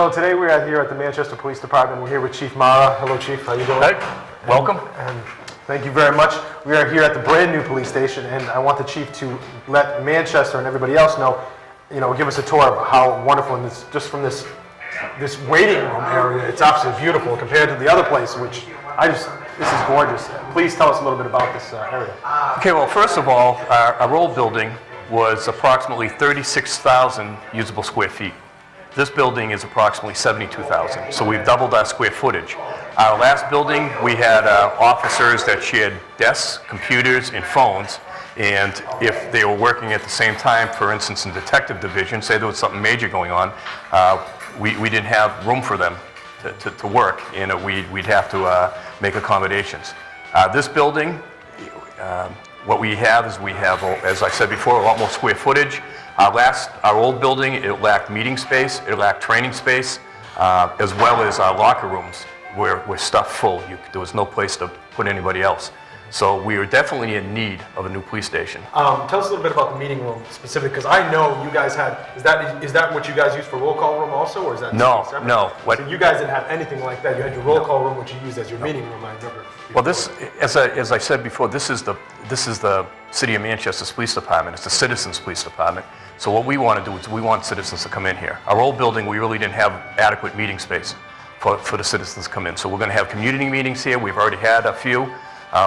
So today we are here at the Manchester Police Department. We're here with Chief Mara. Hello, Chief. How you doing? Hey, welcome. And thank you very much. We are here at the brand new police station, and I want the Chief to let Manchester and everybody else know, give us a tour of how wonderful, and just from this waiting room area, it's absolutely beautiful compared to the other place, which this is gorgeous. Please tell us a little bit about this area. Okay, well, first of all, our old building was approximately 36,000 usable square feet. This building is approximately 72,000, so we've doubled our square footage. Our last building, we had officers that shared desks, computers, and phones, and if they were working at the same time, for instance, in detective division, say there was something major going on, we didn't have room for them to work, and we'd have to make accommodations. This building, what we have is as I said before, a lot more square footage. Our old building, it lacked meeting space, it lacked training space, as well as our locker rooms were stuffed full. There was no place to put anybody else. So we were definitely in need of a new police station. Tell us a little bit about the meeting room specifically, because I know you guys had, is that what you guys use for roll call room also, or is that separate? No. So you guys didn't have anything like that. You had your roll call room, which you used as your meeting room, I remember. Well, this, as I said before, this is the City of Manchester's police department. It's the citizens' police department. So what we want to do is we want citizens to come in here. Our old building, we really didn't have adequate meeting space for the citizens to come in. So we're going to have community meetings here. We've already had a few.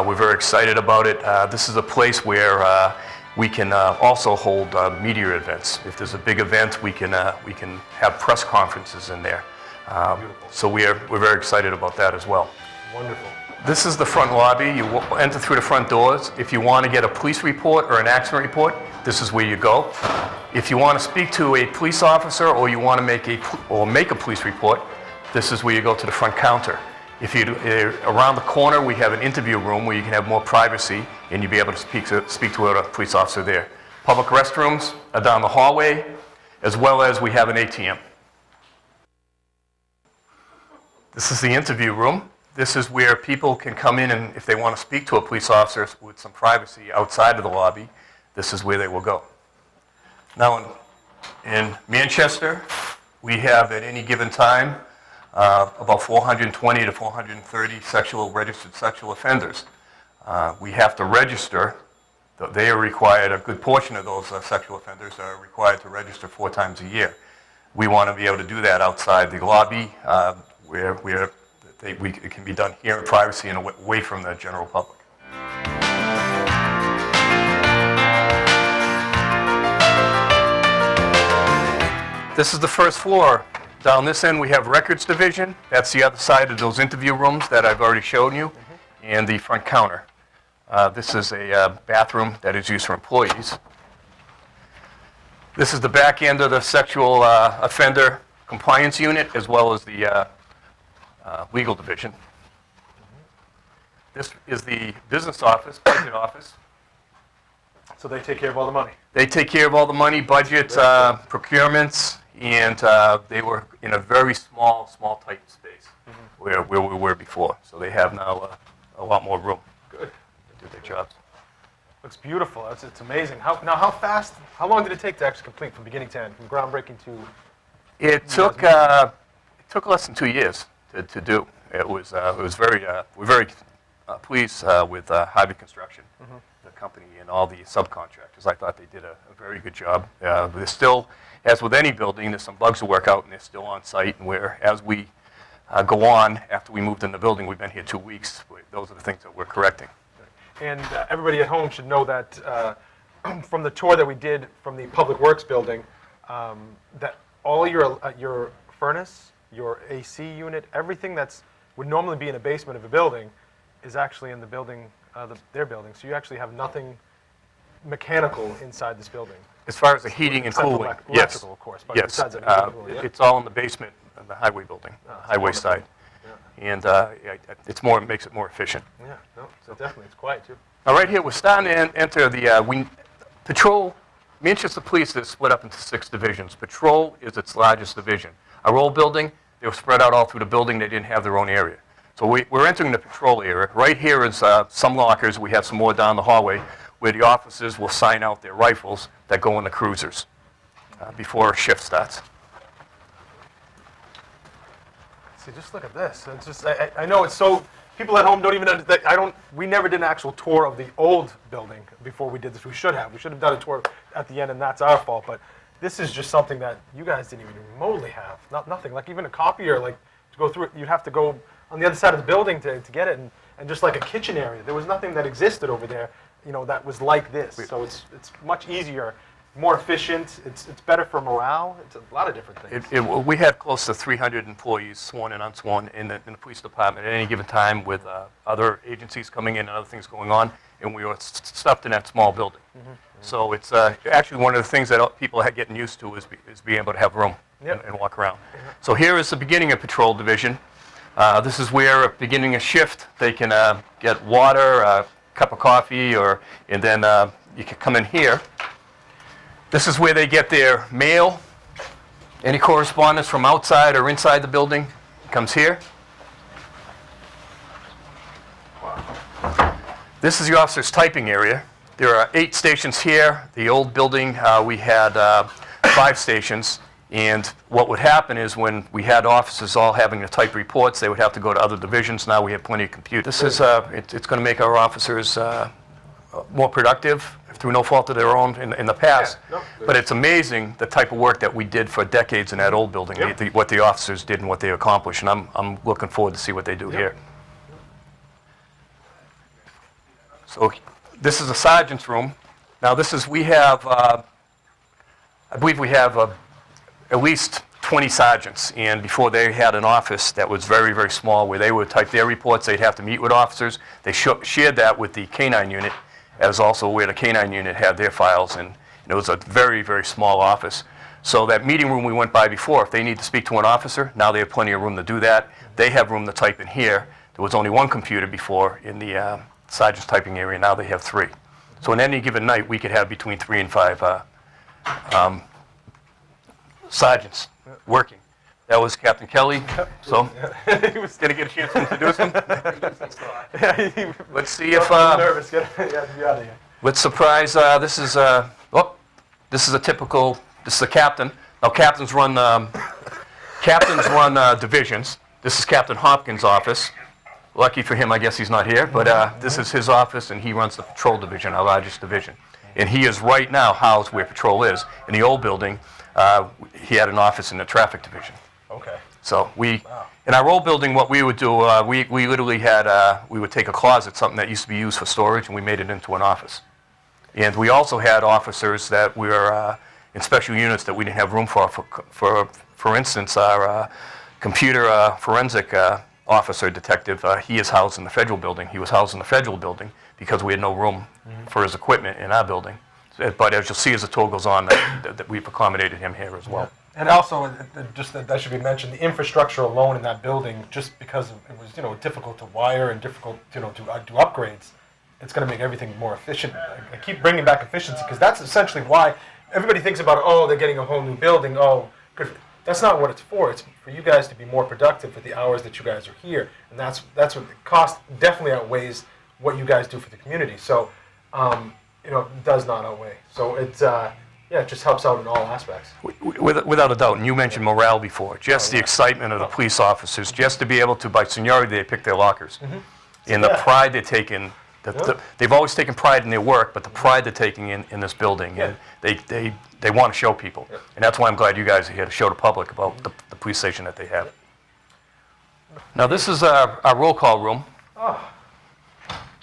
We're very excited about it. This is a place where we can also hold media events. If there's a big event, we can have press conferences in there. So we're very excited about that as well. Wonderful. This is the front lobby. You enter through the front doors. If you want to get a police report or an accident report, this is where you go. If you want to speak to a police officer or you want to make a police report, this is where you go to the front counter. Around the corner, we have an interview room where you can have more privacy and you'll be able to speak to a police officer there. Public restrooms are down the hallway, as well as we have an ATM. This is the interview room. This is where people can come in, and if they want to speak to a police officer with some privacy outside of the lobby, this is where they will go. Now in Manchester, we have at any given time about 420 to 430 registered sexual offenders. We have to register. They are required, a good portion of those sexual offenders are required to register 4 times a year. We want to be able to do that outside the lobby where it can be done here in privacy and away from the general public. This is the first floor. Down this end, we have records division. That's the other side of those interview rooms that I've already shown you, and the front counter. This is a bathroom that is used for employees. This is the back end of the sexual offender compliance unit, as well as the legal division. This is the business office, budget office. So they take care of all the money? They take care of all the money, budget, procurements, and they were in a very small tight space where we were before. So they have now a lot more room. Good. To do their jobs. Looks beautiful. It's amazing. How long did it take to actually complete from beginning to end, from groundbreaking to? It took less than 2 years to do. It was very we're very pleased with Harvey Construction, the company, and all the subcontractors. I thought they did a very good job. There's still, as with any building, there's some bugs to work out, and they're still on site. And as we go on, after we moved in the building, we've been here 2 weeks. Those are the things that we're correcting. And everybody at home should know that from the tour that we did from the Public Works building, that all your furnace, your AC unit, everything would normally be in a basement of a building is actually in the building, their building. So you actually have nothing mechanical inside this building. As far as the heating and cooling, electrical, yes. of course. But Yes, besides that, it's all in the basement of the highway building, highway side. Yeah. And it makes it more efficient. Yeah, no, so definitely, it's quiet too. Now right here, we're starting to enter the, Patrol, Manchester Police is split up into 6 divisions. Patrol is its largest division. Our old building, they were spread out all through the building. They didn't have their own area. So we're entering the patrol area. Right here is some lockers. We have some more down the hallway where the officers will sign out their rifles that go in the cruisers before a shift starts. See, just look at this. It's just, I know it's so, people at home don't even understand. We never did an actual tour of the old building before we did this. We should have. We should have done a tour at the end, and that's our fault. But this is just something that you guys didn't even remotely have. Nothing. Like even a copier, like to go through it, you'd have to go on the other side of the building to get it, and just like a kitchen area. There was nothing that existed over there, that was like this. So it's much easier, more efficient. It's better for morale. It's a lot of different things. We had close to 300 employees, sworn and unsworn, in the police department at any given time, with other agencies coming in and other things going on, and we were stuffed in that small building. So it's actually one of the things that people are getting used to is being able to have room and walk around. So here is the beginning of Patrol Division. This is where, beginning a shift, they can get water, a cup of coffee, and then you can come in here. This is where they get their mail. Any correspondence from outside or inside the building comes here. This is the officer's typing area. There are 8 stations here. The old building, we had 5 stations. And what would happen is when we had officers all having to type reports, they would have to go to other divisions. Now we have plenty of computers. This is, it's going to make our officers more productive through no fault of their own in the past. But it's amazing the type of work that we did for decades in that old building, what the officers did and what they accomplished. And I'm looking forward to see what they do here. So this is a sergeant's room. Now this is, we have, I believe we have at least 20 sergeants, and before they had an office that was very, very small where they would type their reports, they'd have to meet with officers. They shared that with the K-9 unit, as also where the K-9 unit had their files, and it was a very, very small office. So that meeting room we went by before, if they need to speak to an officer, now they have plenty of room to do that. They have room to type in here. There was only 1 computer before in the sergeant's typing area, now they have 3. So on any given night, we could have between 3 and 5 sergeants working. That was Captain Kelly. So, He was did I get a chance to introduce him? Let's see if, nervous. Get out of here. let's surprise, this is a typical, this is the captain. Now captains run divisions. This is Captain Hopkins' office. Lucky for him, I guess he's not here, but this is his office, and he runs the patrol division, our largest division. And he is right now housed where patrol is. In the old building, he had an office in the traffic division. Okay. So in our old building, what we would do, we literally had, we would take a closet, something that used to be used for storage, and we made it into an office. And we also had officers that were in special units that we didn't have room for instance, our computer forensic officer, detective, he is housed in the federal building. He was housed in the federal building because we had no room for his equipment in our building. But as you'll see as the tour goes on, that we've accommodated him here as well. And also, just that should be mentioned, the infrastructure alone in that building, just because it was, difficult to wire and difficult, to do upgrades, it's going to make everything more efficient. I keep bringing back efficiency because that's essentially why everybody thinks about, oh, they're getting a whole new building. Oh, good. That's not what it's for. It's for you guys to be more productive for the hours that you guys are here, and that's what the cost definitely outweighs what you guys do for the community. So, it does not outweigh. So it's it just helps out in all aspects. Without a doubt, and you mentioned morale before, just the excitement of the police officers, just to be able to, by seniority, they pick their lockers. And the pride they take in, they've always taken pride in their work, but the pride they're taking in this building, and they want to show people. And that's why I'm glad you guys are here to show the public about the police station that they have. Now this is our roll call room.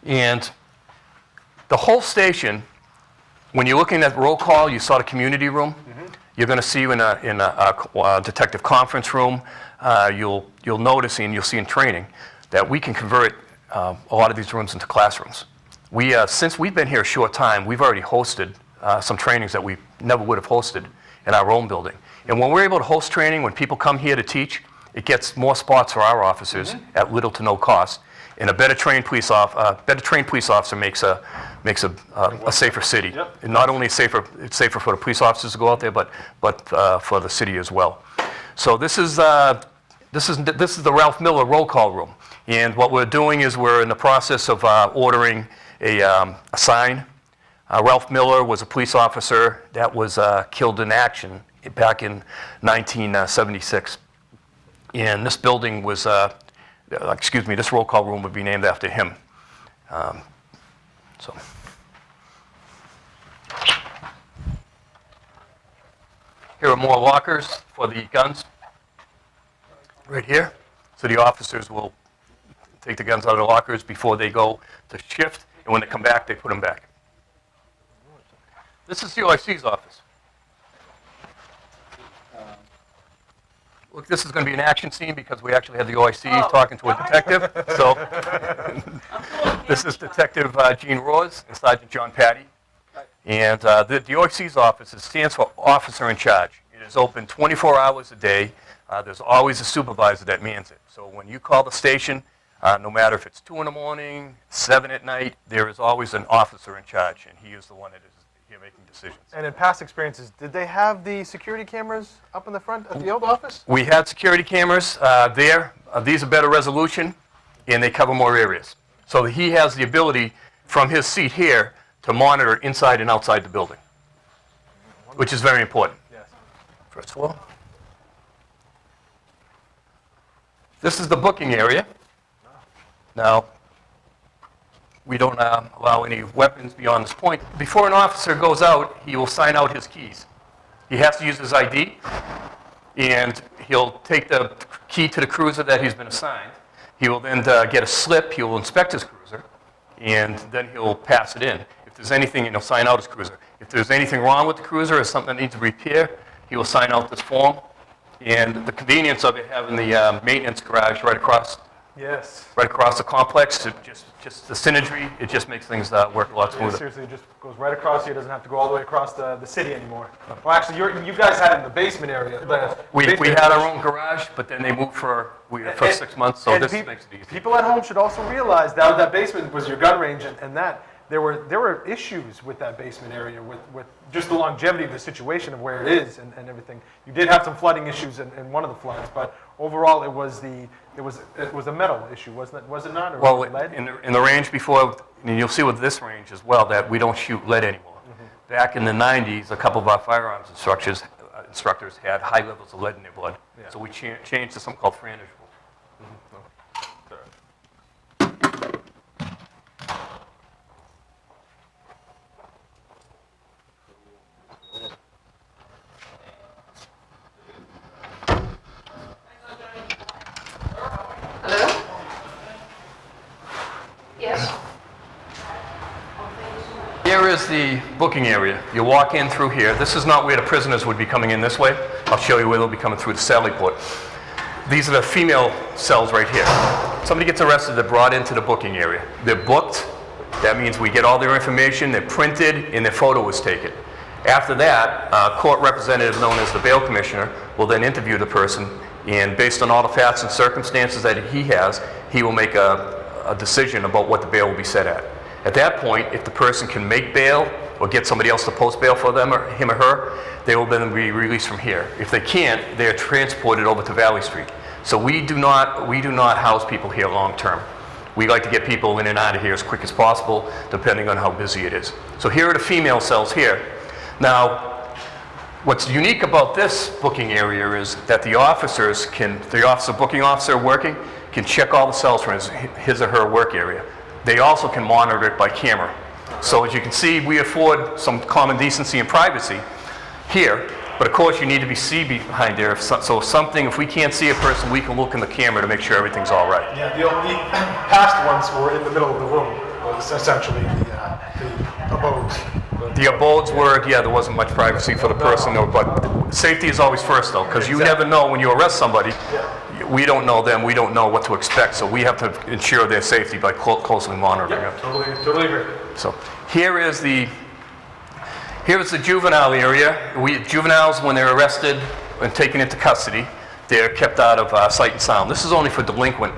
And the whole station, when you're looking at roll call, you saw the community room. You're going to see in a detective conference room. You'll notice and you'll see in training that we can convert a lot of these rooms into classrooms. Since we've been here a short time, we've already hosted some trainings that we never would have hosted in our own building. And when we're able to host training, when people come here to teach, it gets more spots for our officers at little to no cost. And a better trained police officer makes a safer city. And not only it's safer for the police officers to go out there, but for the city as well. So this is the Ralph Miller roll call room. And what we're doing is we're in the process of ordering a sign. Ralph Miller was a police officer that was killed in action back in 1976. And this building was, this roll call room would be named after him. So. Here are more lockers for the guns, right here. So the officers will take the guns out of the lockers before they go to shift, and when they come back, they put them back. This is the OIC's office. Look, this is going to be an action scene because we actually had the OIC talking to a detective. So this is Detective Gene Roars and Sergeant John Patty. And the OIC's office, it stands for Officer in Charge. It is open 24 hours a day. There's always a supervisor that mans it. So when you call the station, no matter if it's 2 in the morning, 7 at night, there is always an officer in charge, and he is the one that is here making decisions. And in past experiences, did they have the security cameras up in the front at the old office? We had security cameras there. These are better resolution, and they cover more areas. So he has the ability from his seat here to monitor inside and outside the building, which is very important. Yes. First floor. This is the booking area. Now, we don't allow any weapons beyond this point. Before an officer goes out, he will sign out his keys. He has to use his ID, and he'll take the key to the cruiser that he's been assigned. He will then get a slip. He will inspect his cruiser, and then he'll pass it in. If there's anything, and he'll sign out his cruiser. If there's anything wrong with the cruiser or something that needs repair, he will sign out this form. And the convenience of it having the maintenance garage right across the complex, just the synergy, it just makes things work a lot Yeah, smoother. seriously, it just goes right across here. Doesn't have to go all the way across the city anymore. Well, actually, you guys had it in the basement area. We had our own garage, but then they moved for 6 months, so this makes it easy. People at home should also realize that basement was your gun range, and that there were issues with that basement area with just the longevity of the situation of where it is and everything. You did have some flooding issues in one of the floods, but overall it was a metal issue, wasn't it? Was it not? Or Well, lead? in the range before, and you'll see with this range as well, that we don't shoot lead anymore. Back in the 90s, a couple of our firearms instructors had high levels of lead in their blood, Yeah. so we changed to something called Franage rule. Hello? Yes. Here is the booking area. You walk in through here. This is not where the prisoners would be coming in this way. I'll show you where they'll be coming through the Sally Port. These are the female cells right here. Somebody gets arrested, they're brought into the booking area. They're booked. That means we get all their information, they're printed, and their photo is taken. After that, a court representative known as the bail commissioner will then interview the person, and based on all the facts and circumstances that he has, he will make a decision about what the bail will be set at. At that point, if the person can make bail or get somebody else to post bail for them or him or her, they will then be released from here. If they can't, they are transported over to Valley Street. So we do not house people here long term. We like to get people in and out of here as quick as possible, depending on how busy it is. So here are the female cells here. Now, what's unique about this booking area is that the booking officer working can check all the cells from his or her work area. They also can monitor it by camera. So as you can see, we afford some common decency and privacy here, but of course you need to be seen behind there. If we can't see a person, we can look in the camera to make sure everything's all right. Yeah, the past ones were in the middle of the room. Was essentially the abodes. The abodes were, there wasn't much privacy for the person, but safety is always first, though, because you never know when you arrest somebody. We don't know them, we don't know what to expect, so we have to ensure their safety by closely monitoring them. Totally agree. So here is the juvenile area. Juveniles, when they're arrested and taken into custody, they're kept out of sight and sound. This is only for a delinquent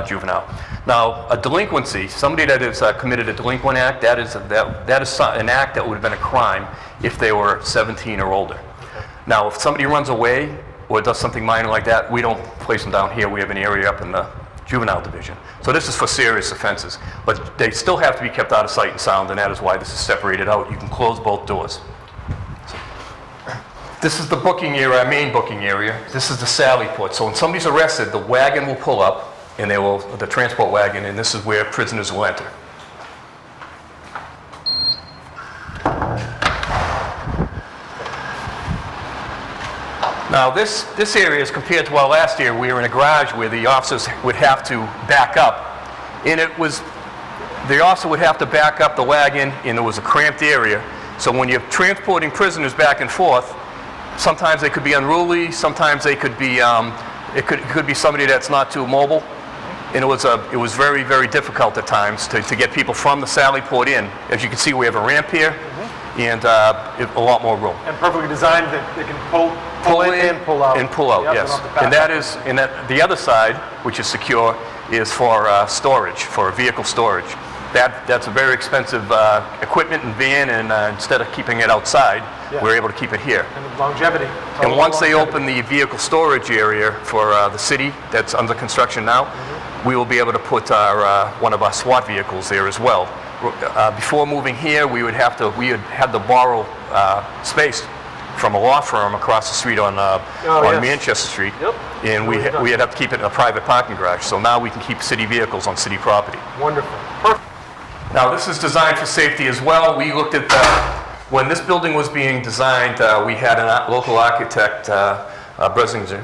juvenile. Now, a delinquency, somebody that has committed a delinquent act, that is an act that would have been a crime if they were 17 or older. Now, if somebody runs away or does something minor like that, we don't place them down here. We have an area up in the juvenile division. So this is for serious offenses. But they still have to be kept out of sight and sound, and that is why this is separated out. You can close both doors. So, This is the booking area, our main booking area. This is the Sally Port. So when somebody's arrested, the wagon will pull up, and the transport wagon, and this is where prisoners will enter. Now this area is compared to our last area. We were in a garage where the officers would have to back up. And the officer would have to back up the wagon, and it was a cramped area. So when you're transporting prisoners back and forth, sometimes they could be unruly, sometimes they could be, it could be somebody that's not too mobile. And it was very, very difficult at times to get people from the Sally Port in. As you can see, we have a ramp here, and a lot more room. And perfectly designed that they can pull in and pull out. And pull out, Yep, yes. they don't have to back And that up. is, and that, the other side, which is secure, is for storage, for vehicle storage. That's a very expensive equipment and van, and instead of keeping it outside, Yeah. we're able to keep it here. And longevity. It's all And about once they longevity. open the vehicle storage area for the city that's under construction now, we will be able to put one of our SWAT vehicles there as well. Before moving here, we had had to borrow space from a law firm across the street on yes. Manchester Street. Yep. And We've done. we'd have to keep it in a private parking garage. So now we can keep city vehicles on city property. Wonderful. Perfect. Now, this is designed for safety as well. We looked at, when this building was being designed, we had a local architect, Bresinger.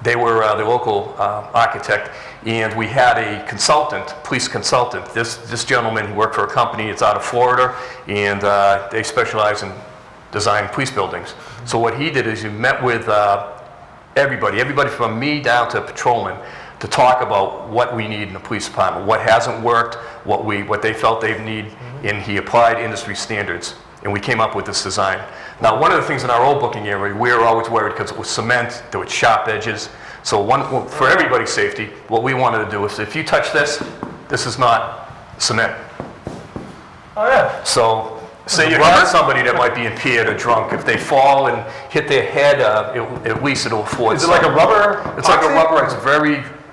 They were the local architect, and we had a consultant, police consultant. This gentleman, he worked for a company, it's out of Florida, and they specialize in designing police buildings. So what he did is he met with everybody from me down to patrolmen, to talk about what we need in the police department, what hasn't worked, what they felt they need, and he applied industry standards, and we came up with this design. Now, one of the things in our old booking area, we were always worried because it was cement, there were sharp edges. So for everybody's safety, what we wanted to do is, if you touch this, this is not cement. Oh, yeah. So, say it you rubber? hit somebody that might be impaired or drunk, if they fall and hit their head, at least it'll afford. Is it like a rubber? It's like a epoxy? rubber, it's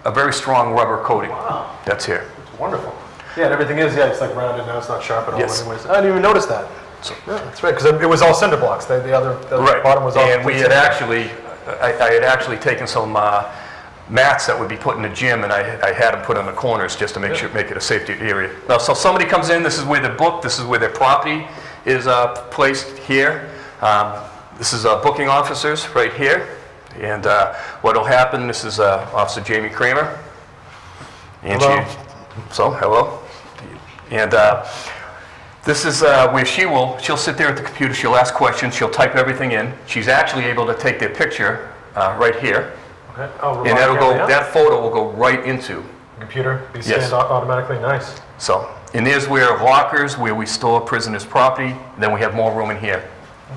a very strong rubber coating. Wow. That's here. It's wonderful. Yeah, and everything is, it's like rounded now, it's not sharp at all Yes. anyways. I didn't even notice that. So- Yeah, that's right, because it was all cinder blocks. The Right. bottom was all. And we had cinder. actually, I had actually taken some mats that would be put in the gym, and I had them put on the corners just to make it a safety area. Now, so somebody comes in, this is where they're booked, this is where their property is placed here. This is booking officers right here. And what'll happen, this is Officer Jamie Kramer. And Hello. hello. And this is where she'll sit there at the computer, she'll ask questions, she'll type everything in. She's actually able to take their picture right here. Okay. Oh, And that'll go, camera, yeah. that photo will go right into. Computer, be Yes. scanned automatically, nice. So, and there's where lockers, where we store prisoners' property, then we have more room in here.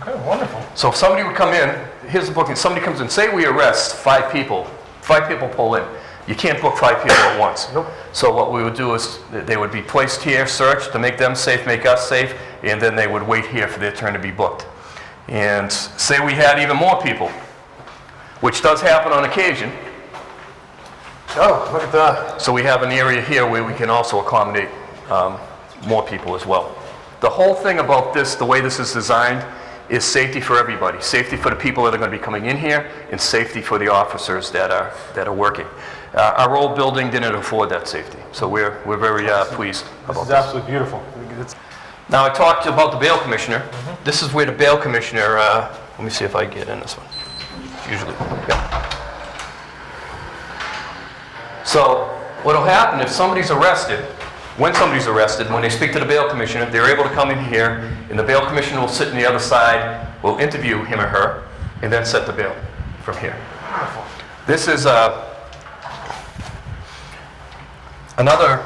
Okay, wonderful. So if somebody would come in, here's the booking, somebody comes in, say we arrest 5 people pull in. You can't book 5 people at once. Nope. So what we would do is, they would be placed here, searched to make them safe, make us safe, and then they would wait here for their turn to be booked. And say we had even more people, which does happen on occasion, Oh, look at that. so we have an area here where we can also accommodate more people as well. The whole thing about this, the way this is designed, is safety for everybody. Safety for the people that are going to be coming in here, and safety for the officers that are working. Our old building didn't afford that safety, so we're very pleased This about is this. absolutely beautiful. It's, Now, I talked about the bail commissioner. This is where the bail commissioner, let me see if I get in this one. Usually, yeah. So, what'll happen if somebody's arrested, when they speak to the bail commissioner, they're able to come in here, and the bail commissioner will sit on the other side, will interview him or her, and then set the bail from here. This is another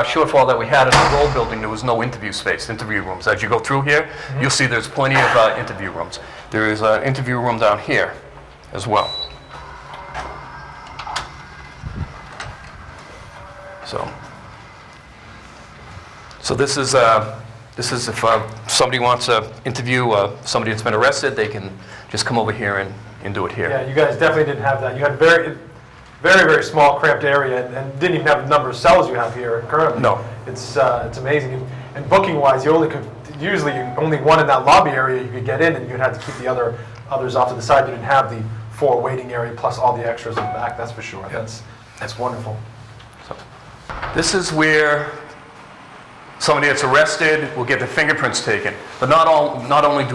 shortfall that we had in the old building. There was no interview space, interview rooms. As you go through here, you'll see there's plenty of interview rooms. There is an interview room down here as well. So this is if somebody wants to interview somebody that's been arrested, they can just come over here and do it here. yeah, you guys definitely didn't have that. You had very, very small cramped area and didn't even have the number of cells you have here currently. No. It's amazing. And booking-wise, you only could, usually only one in that lobby area you could get in, and you'd have to keep the others off to the side. You didn't have the 4 waiting area plus all the extras in the back, that's for sure. That's wonderful. This is where somebody that's arrested will get their fingerprints taken. But not only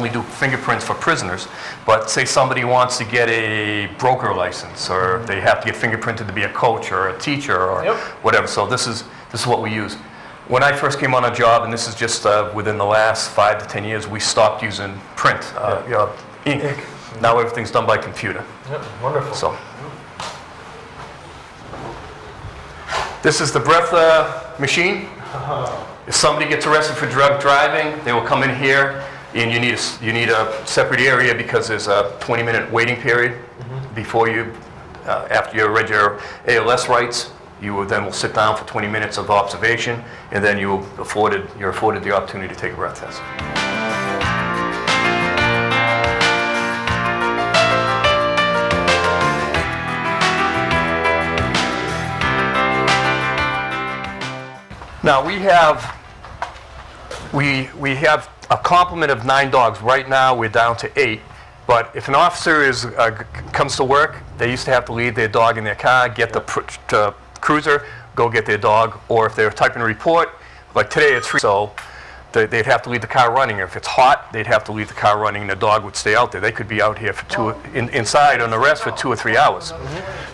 do fingerprints for prisoners, but say somebody wants to get a broker license, or they have to get fingerprinted to be a coach or a teacher or whatever. So this is what we use. When I first came on a job, and this is just within the last 5 to 10 years, we stopped using print, ink. Now everything's done by computer. Yep, wonderful. So. This is the breath machine. If somebody gets arrested for drug driving, they will come in here, and you need a separate area because there's a 20-minute waiting period before you, after you read your ALS rights. You will sit down for 20 minutes of observation, and then you're afforded the opportunity to take a breath test. Now we have a complement of 9 dogs. Right now we're down to 8. But if an officer comes to work, they used to have to leave their dog in their car, get the cruiser, go get their dog, or if they're typing a report, like today it's free, so they'd have to leave the car running. If it's hot, they'd have to leave the car running, and the dog would stay out there. They could be out here for inside on arrest for 2 or 3 hours.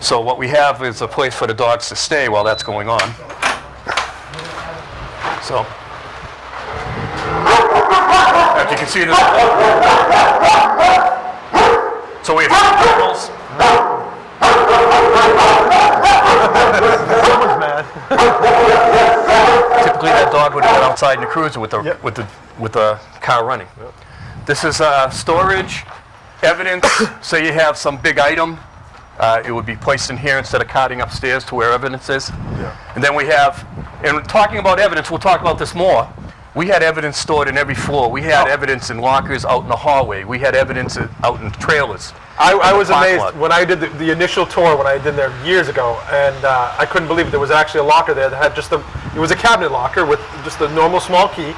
So what we have is a place for the dogs to stay while that's going on. So, as you can see, this. So we have animals. Someone's mad. Typically, that dog would have been outside in the cruiser with the car running. Yep. This is storage, evidence. Say you have some big item, it would be placed in here instead of carting upstairs to where evidence is. Yeah. And then we have, and talking about evidence, we'll talk about this more. We had evidence stored in every floor. We had evidence in lockers out in the hallway. We had evidence out in trailers. I was amazed when I did the initial tour when I did there years ago, and I couldn't believe it. There was actually a locker there that had it was a cabinet locker with just a normal small key,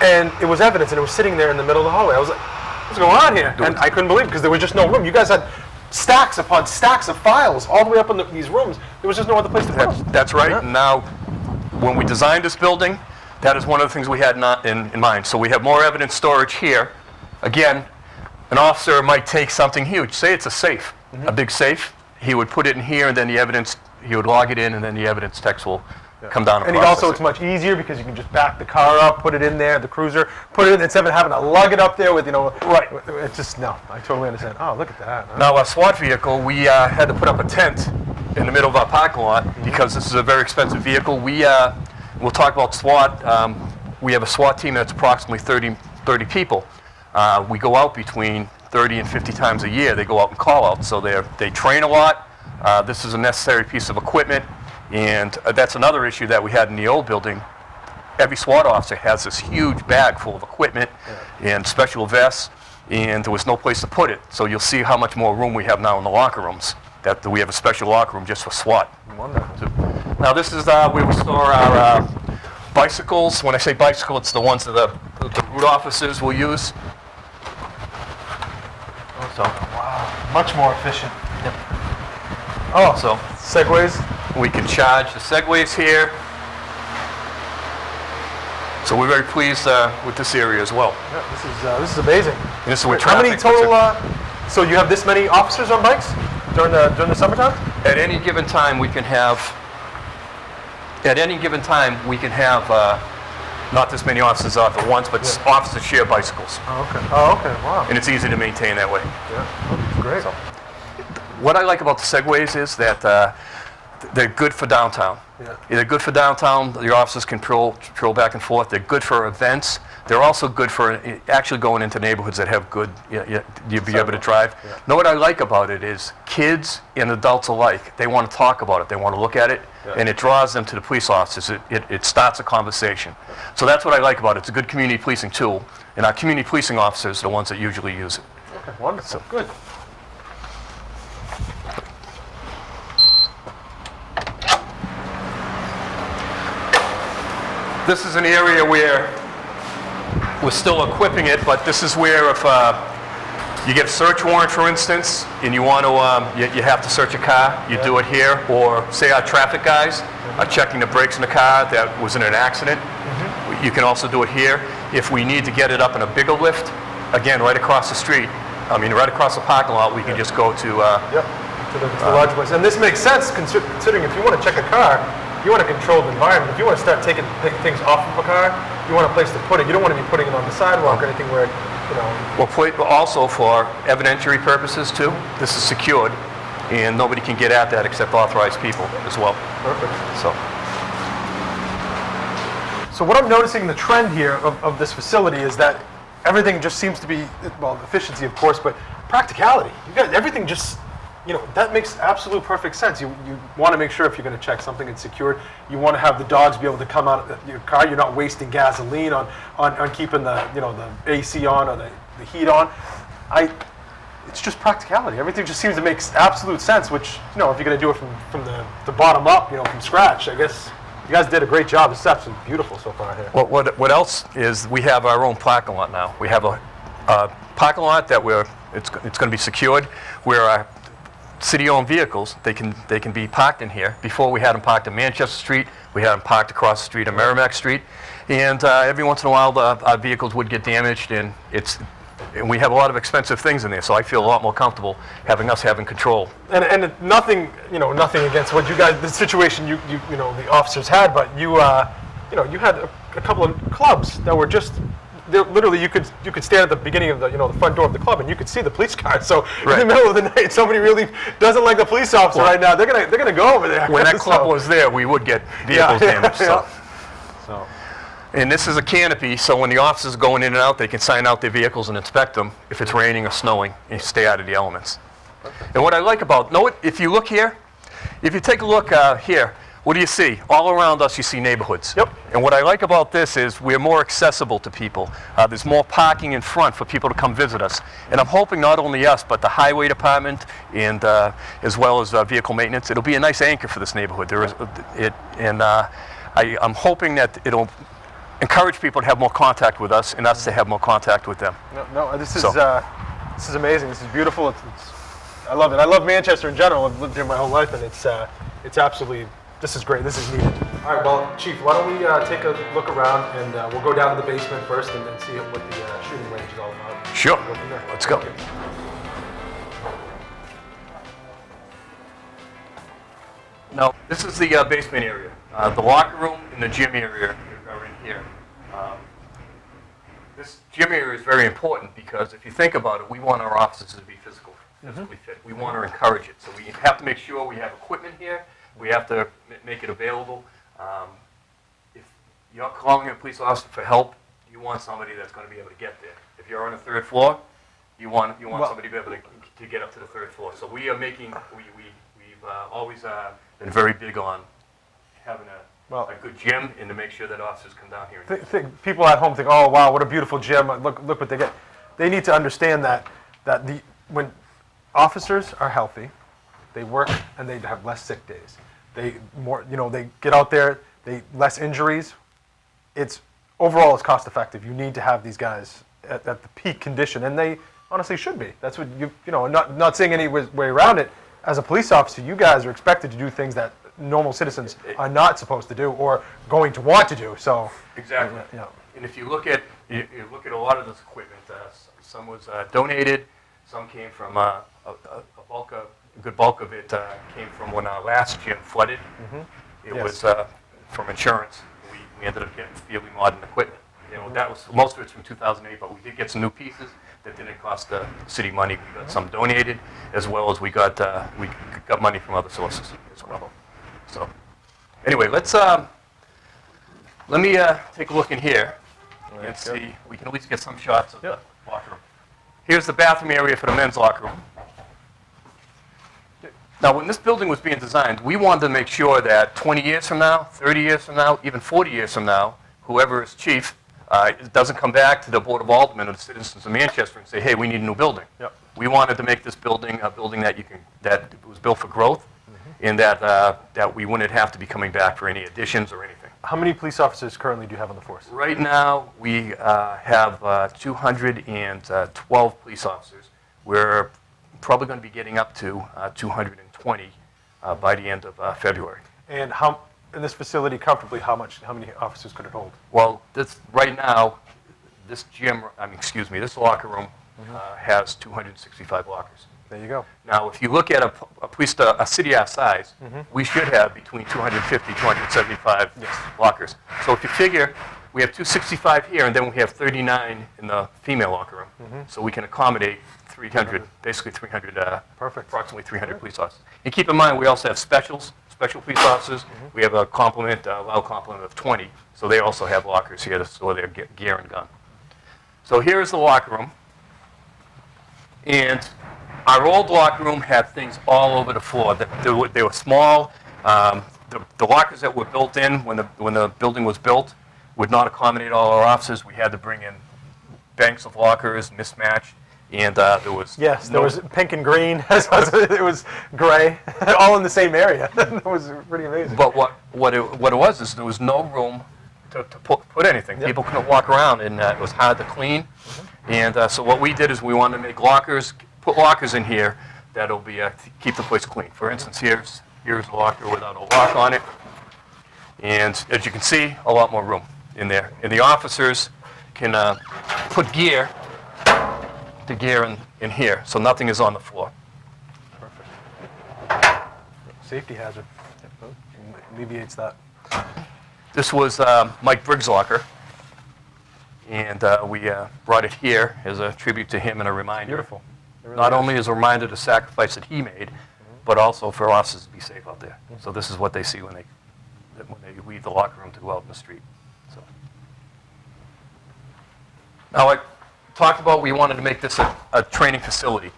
and it was evidence, and it was sitting there in the middle of the hallway. I was like, what's going on here? And I couldn't believe it because there was just no room. You guys had stacks upon stacks of files all the way up in these rooms. There was just no other place to put them. That's right. Yeah. And now, when we designed this building, that is one of the things we had in mind. So we have more evidence storage here. Again, an officer might take something huge. Say it's a safe, a big safe. He would put it in here, and then he would log it in, and then the evidence techs will come down and process it's much easier because you can just back the car up, put it in there, the cruiser, put it in, instead of having to lug it up there with, Right. It's just, no, I totally understand. Oh, look at that. Huh? Now, our SWAT vehicle, we had to put up a tent in the middle of our parking lot because this is a very expensive vehicle. We'll talk about SWAT. We have a SWAT team that's approximately 30 people. We go out between 30 and 50 times a year. They go out and call out. So they train a lot. This is a necessary piece of equipment. And that's another issue that we had in the old building. Every SWAT officer has this huge bag full of equipment and special vests, and there was no place to put it. So you'll see how much more room we have now in the locker rooms. That we have a special locker room just for SWAT. Wonderful. Now this is where we store our bicycles. When I say bicycle, it's the ones that the route officers will use. So, wow, much more efficient. Yep. Oh, so Segways. We can charge the Segways here. So we're very pleased with this area as well. Yeah, this is amazing. And this is where how many total? So you have this many officers on bikes during the summertime? At any given time, we can have. Not this many officers off at once, but officers share bicycles. Oh, okay. Wow. And it's easy to maintain that way. Yeah, that's great. So, what I like about the Segways is that they're good for downtown. Yeah. They're good for downtown. The officers can patrol back and forth. They're good for events. They're also good for actually going into neighborhoods that have good, you'll be able to drive. Yeah. Know what I like about it is kids and adults alike, they want to talk about it. They want to look at it, and it draws them to the police officers. It starts a conversation. Yeah. So that's what I like about it. It's a good community policing tool, and our community policing officers are the ones that usually use it. Okay, wonderful. So, good. This is an area where we're still equipping it, but this is where if you get a search warrant, for instance, and you want to, you have to search a car, you do it here. Or say our traffic guys are checking the brakes in the car that was in an accident. You can also do it here. If we need to get it up in a bigger lift, again, right across the street, right across the parking lot, we can just go to... Yep, to the large place. And this makes sense considering if you want to check a car, you want a controlled environment. If you want to start taking things off of a car, you want a place to put it. You don't want to be putting it on the sidewalk or anything where, Well, also for evidentiary purposes too, this is secured, and nobody can get at that except authorized people as well. Perfect. So what I'm noticing the trend here of this facility is that everything just seems to be, well, efficiency of course, but practicality. You got everything just, that makes absolute perfect sense. You want to make sure if you're going to check something, it's secured. You want to have the dogs be able to come out of your car. You're not wasting gasoline on keeping the AC on or the heat on. It's just practicality. Everything just seems to make absolute sense. Which if you're going to do it from the bottom up, from scratch, I guess you guys did a great job. This is absolutely beautiful so far here. what else is we have our own parking lot now. We have a parking lot that it's going to be secured, where our city-owned vehicles, they can be parked in here. Before we had them parked in Manchester Street, we had them parked across the street on Merrimack Street, and every once in a while our vehicles would get damaged, and we have a lot of expensive things in there, so I feel a lot more comfortable having control. And nothing against what you guys, the situation the officers had, but you had a couple of clubs that were just. Literally, you could stand at the beginning of the front door of the club, and you could see the police cars. So in the middle of the night, somebody really doesn't like the police officer right now. They're gonna go over there. When that club was there, we would get vehicles damaged. So. And this is a canopy, so when the officers are going in and out, they can sign out their vehicles and inspect them if it's raining or snowing, and stay out of the elements. And what I like about, if you look here, if you take a look here, what do you see? All around us, you see neighborhoods. Yep. And what I like about this is we're more accessible to people. There's more parking in front for people to come visit us. And I'm hoping not only us, but the highway department and as well as vehicle maintenance. It'll be a nice anchor for this neighborhood. I'm hoping that it'll encourage people to have more contact with us and us to have more contact with them. No, this is amazing. This is beautiful. I love it. I love Manchester in general. I've lived here my whole life, and it's absolutely. This is great. This is needed. All right, well, Chief, why don't we take a look around, and we'll go down to the basement first and see what the shooting range is all about. Sure. Go from there. Let's go. Okay. Now, this is the basement area. The locker room and the gym area are in here. This gym area is very important because if you think about it, we want our officers to be physically fit. We want to encourage it. So we have to make sure we have equipment here. We have to make it available. If you're calling a police officer for help, you want somebody that's going to be able to get there. If you're on the third floor, you want somebody to be able to get up to the third floor. So we've always been very big on having a good gym and to make sure that officers come down here. People at home think, oh wow, what a beautiful gym! Look what they get. They need to understand that when officers are healthy, they work and they have less sick days. They get out there, less injuries. Overall it's cost effective. You need to have these guys at the peak condition, and they honestly should be. That's what not saying any way around it. As a police officer, you guys are expected to do things that normal citizens are not supposed to do or going to want to do. So exactly. And if you look at a lot of this equipment, some was donated, some came from a good bulk of it came from when our last gym flooded. It was from insurance. We ended up getting fairly modern equipment. That was most of it's from 2008, but we did get some new pieces that didn't cost the city money. We got some donated, as well as we got money from other sources as well. So, anyway, let me take a look in here and see. We can at least get some shots of the locker room. Here's the bathroom area for the men's locker room. Now, when this building was being designed, we wanted to make sure that 20 years from now, 30 years from now, even 40 years from now, whoever is chief doesn't come back to the Board of Aldermen or the citizens of Manchester and say, hey, we need a new building. Yep. We wanted to make this building a building that was built for growth, and that we wouldn't have to be coming back for any additions or anything. How many police officers currently do you have on the force? Right now, we have 212 police officers. We're probably going to be getting up to 220 by the end of February. And in this facility, comfortably, how many officers could it hold? Well, right now, this this locker room has 265 lockers. There you go. Now, if you look at a city our size, we should have between 250, 275 lockers. So if you figure, we have 265 here, and then we have 39 in the female locker room. So we can accommodate 300, basically 300, Perfect. approximately 300 police officers. And keep in mind, we also have special police officers. We have a allowed complement of 20, so they also have lockers here to store their gear and gun. So here's the locker room. And our old locker room had things all over the floor. They were small. The lockers that were built in when the building was built would not accommodate all our officers. We had to bring in banks of lockers, mismatched, and there was Yes, there was pink and green. It was gray, all in the same area. It was pretty amazing. But what it was is there was no room to put anything. Yep. People couldn't walk around, and it was hard to clean. And so what we did is we wanted to make lockers, put lockers in here that'll be keep the place clean. For instance, here's a locker without a lock on it, and as you can see, a lot more room in there. And the officers can put the gear in here, so nothing is on the floor. Perfect. Safety hazard. Alleviates that. This was Mike Briggs' locker, and we brought it here as a tribute to him and a reminder. Beautiful. It really Not is. only as a reminder of the sacrifice that he made, but also for officers to be safe out there. So this is what they see when they leave the locker room to go out in the street. So. Now I talked about we wanted to make this a training facility.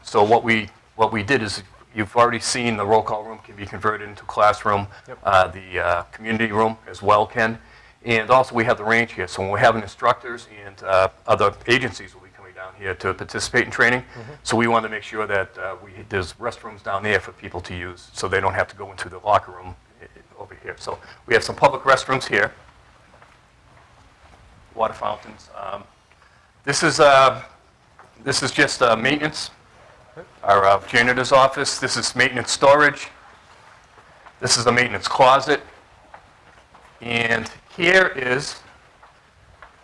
So what we did is, you've already seen the roll call room can be converted into a classroom. Yep. The community room as well can. And also we have the range here. So when we're having instructors and other agencies will be coming down here to participate in training. So we want to make sure that there's restrooms down there for people to use so they don't have to go into the locker room over here. So we have some public restrooms here. Water fountains. This is just maintenance. Our janitor's office. This is maintenance storage. This is a maintenance closet. And here is,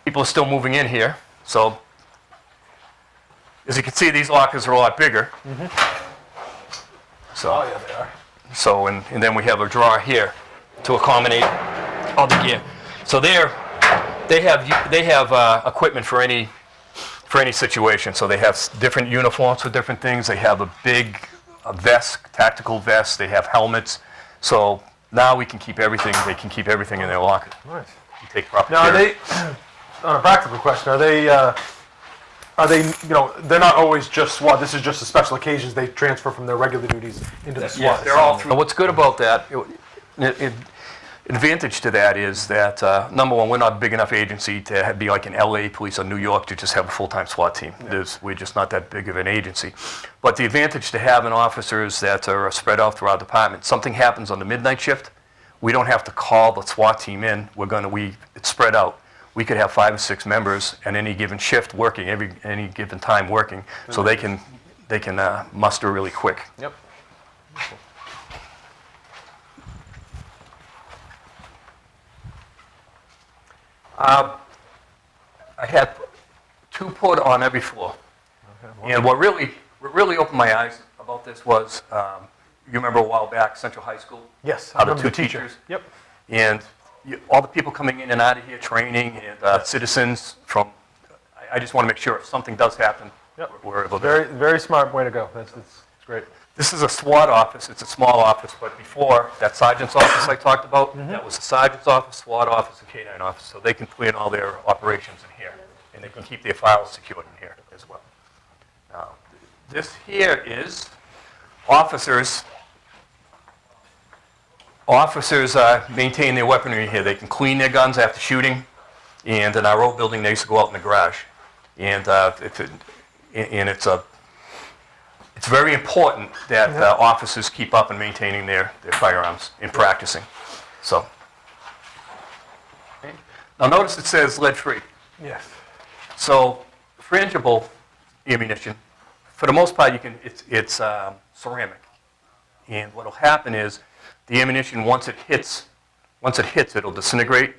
people are still moving in here. So as you can see, these lockers are a lot bigger. So, Oh, yeah, they are. so and then we have a drawer here to accommodate all the gear. So they have equipment for any situation. So they have different uniforms for different things. They have a big vest, tactical vest. They have helmets. So now we can keep everything. They can keep everything in their locker. Nice. And take proper Now, care. on a practical question, are they, they're not always just SWAT, this is just the special occasions they transfer from their regular duties into the SWAT? Yeah, they're all through. What's good about that, advantage to that is that, number one, we're not a big enough agency to be like an LA police or New York to just have a full-time SWAT team. We're just not that big of an agency. But the advantage to having officers that are spread out throughout the department, something happens on the midnight shift, we don't have to call the SWAT team in. It's spread out. We could have 5 or 6 members at any given shift working, any given time working, so they can muster really quick. Yep. I had 2 put on every floor. And what really opened my eyes about this was, you remember a while back, Central High School? Yes. How the remember 2 teachers? Yep. And all the people coming in and out of here, training, and citizens from, I just want to make sure if something does happen, Yep. we're able to. Very, very smart way to go. That's great. This is a SWAT office. It's a small office, but before, that sergeant's office I talked about, that was the sergeant's office, SWAT office, and K-9 office. So they can plan all their operations in here, and they can keep their files secured in here as well. Now, this here is officers. Officers maintain their weaponry here. They can clean their guns after shooting, and in our old building, they used to go out in the garage. And it's very important that officers keep up and maintaining their firearms and practicing. So Now notice it says lead-free. Yes. So frangible ammunition, for the most part, it's ceramic. And what will happen is the ammunition, once it hits, it'll disintegrate,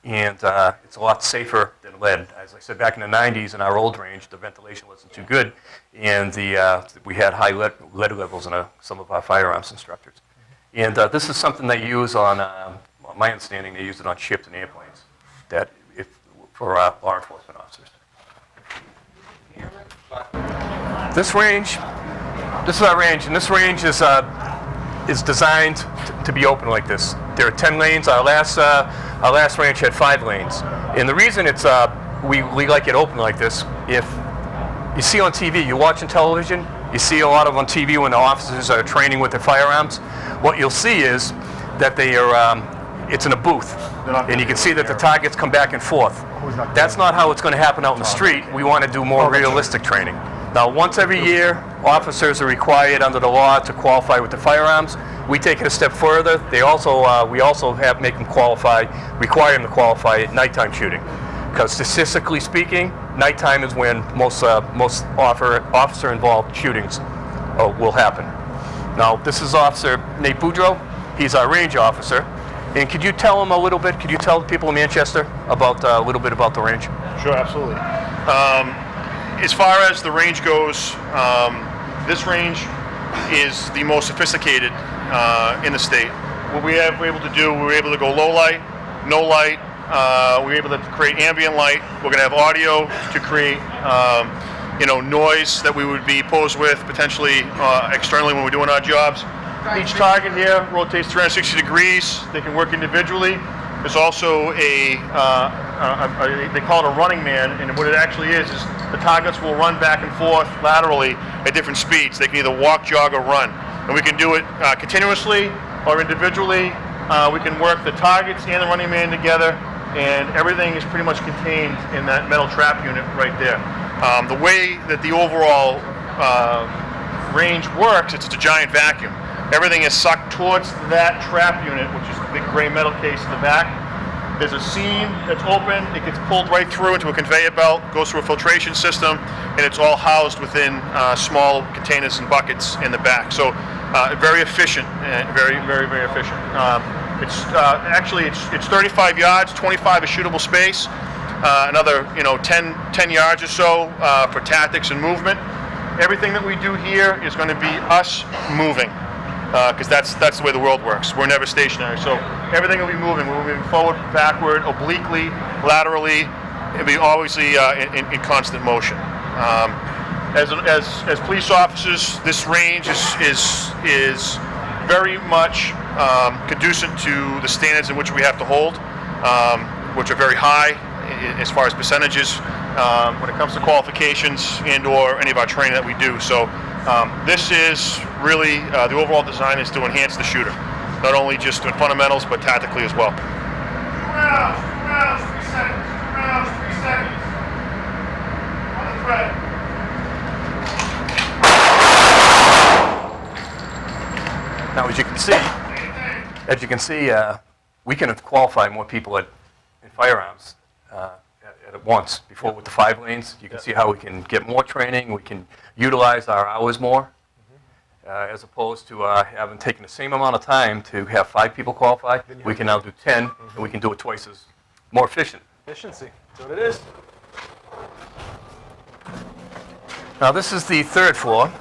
and it's a lot safer than lead. As I said, back in the 90s in our old range, the ventilation wasn't too good, and we had high lead levels in some of our firearms instructors. And this is something they use on, my understanding, they use it on ships and airplanes for law enforcement officers. This is our range, and this range is designed to be open like this. There are 10 lanes. Our last range had 5 lanes. And the reason we like it open like this, if you see on TV, you're watching television, you see a lot of on TV when the officers are training with their firearms, what you'll see is that it's in a booth, and you can see that the targets come back and forth. That's not how it's going to happen out in the street. We want to do more realistic training. Now, once every year, officers are required under the law to qualify with the firearms. We take it a step further. We also require them to qualify at nighttime shooting, because statistically speaking, nighttime is when most officer-involved shootings will happen. Now, this is Officer Nate Boudreau. He's our range officer. And could you tell him a little bit? Could you tell the people in Manchester about a little bit about the range? Sure, absolutely. As far as the range goes, this range is the most sophisticated in the state. What we're able to do, we're able to go low light, no light. We're able to create ambient light. We're going to have audio to create, noise that we would be posed with potentially externally when we're doing our jobs. Each target here rotates 360 degrees. They can work individually. There's also they call it a running man, and what it actually is the targets will run back and forth laterally at different speeds. They can either walk, jog, or run. And we can do it continuously or individually. We can work the targets and the running man together, and everything is pretty much contained in that metal trap unit right there. The way that the overall range works, it's a giant vacuum. Everything is sucked towards that trap unit, which is the big gray metal case in the back. There's a seam that's open. It gets pulled right through into a conveyor belt, goes through a filtration system, and it's all housed within small containers and buckets in the back. So very efficient, and very, very, very efficient. It's 35 yards, 25 is shootable space, another 10 yards or so for tactics and movement. Everything that we do here is going to be us moving. Because that's the way the world works. We're never stationary. So everything will be moving. We're moving forward, backward, obliquely, laterally. It'll be obviously in constant motion. As police officers, this range is very much conducive to the standards in which we have to hold, which are very high as far as percentages when it comes to qualifications and/or any of our training that we do. So this is really the overall design is to enhance the shooter, not only just in fundamentals but tactically as well. 2 rounds, 3 seconds. 2 rounds, 3 seconds. On the thread. Now, as you can see, we can qualify more people in firearms at once. Before with the 5 lanes, you can see how we can get more training. We can utilize our hours more, as opposed to having taken the same amount of time to have 5 people qualify. We can now do 10, and we can do it twice as more efficient. Efficiency. That's what it is. Now, this is the 3rd floor.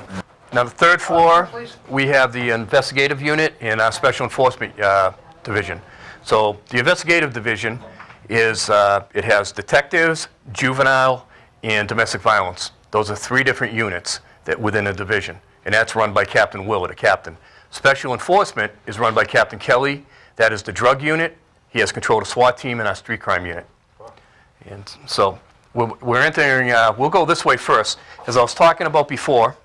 Now, the 3rd floor, we have the investigative unit and our special enforcement division. So the investigative division is, it has detectives, juvenile, and domestic violence. Those are 3 different units that within a division, and that's run by Captain Willard, a captain. Special enforcement is run by Captain Kelly. That is the drug unit. He has control of the SWAT team and our street crime unit. And so we're entering, we'll go this way first. As I was talking about before,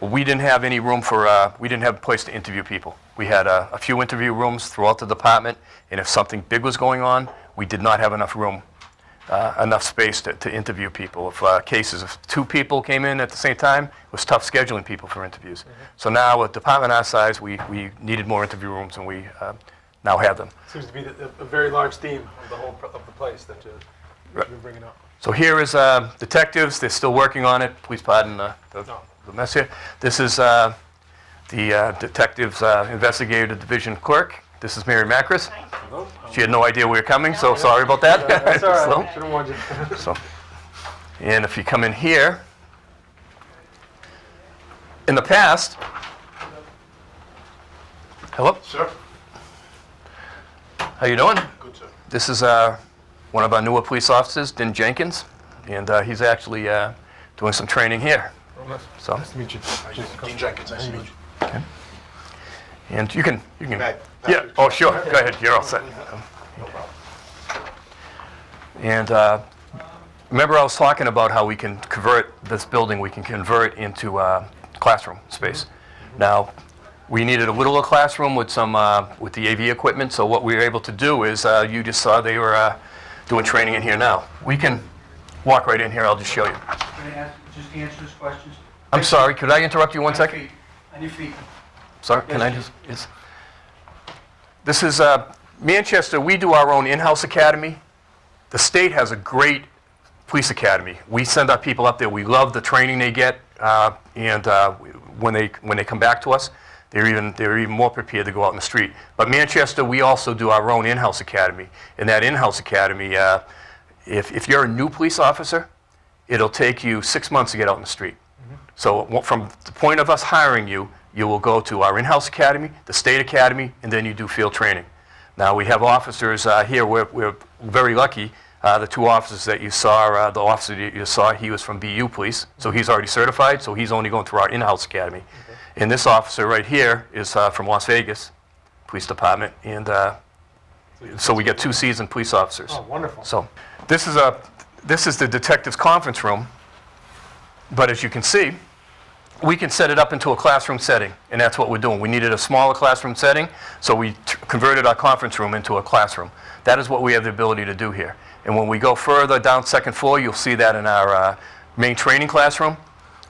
we didn't have any room for, we didn't have a place to interview people. We had a few interview rooms throughout the department, and if something big was going on, we did not have enough room, enough space to interview people. If 2 people came in at the same time, it was tough scheduling people for interviews. So now, with a department our size, we needed more interview rooms, and we now have them. Seems to be a very large theme of the whole of the place that you've been bringing up. So here is detectives. They're still working on it. Please pardon the mess here. This is the detectives investigative division clerk. This is Mary Macris. She had no idea we were coming, so sorry about that. That's all right. So- Should have warned you. So, and if you come in here, in the past, hello, Sir? how you doing? Good, sir. This is one of our newer police officers, Din Jenkins, and he's actually doing some training here. So, Nice to meet you. Dean Jenkins, nice to meet you. and you can, Right. yeah. Oh, sure. Go ahead. You're all set. No problem. And remember, I was talking about how we can convert this building. We can convert into classroom space. Now, we needed a little classroom with some with the AV equipment. So what we were able to do is, you just saw they were doing training in here now. We can walk right in here. I'll just show you. Can I ask, just answer his questions? I'm sorry. Could I interrupt you one On your second? feet. On your feet. Sorry. Can I Yes, just? Yes. This is Manchester. We do our own in-house academy. The state has a great police academy. We send our people up there. We love the training they get, and when they come back to us, they're even more prepared to go out in the street. But Manchester, we also do our own in-house academy. In that in-house academy, if you're a new police officer, it'll take you 6 months to get out in the street. So from the point of us hiring you, you will go to our in-house academy, the state academy, and then you do field training. Now, we have officers here. We're very lucky. The two officers that you saw, the officer that you saw, he was from BU Police, so he's already certified, so he's only going through our in-house academy. And this officer right here is from Las Vegas Police Department, and so we get 2 seasoned police officers. Oh, wonderful. So this is the detectives conference room, but as you can see, we can set it up into a classroom setting, and that's what we're doing. We needed a smaller classroom setting, so we converted our conference room into a classroom. That is what we have the ability to do here. And when we go further down second floor, you'll see that in our main training classroom.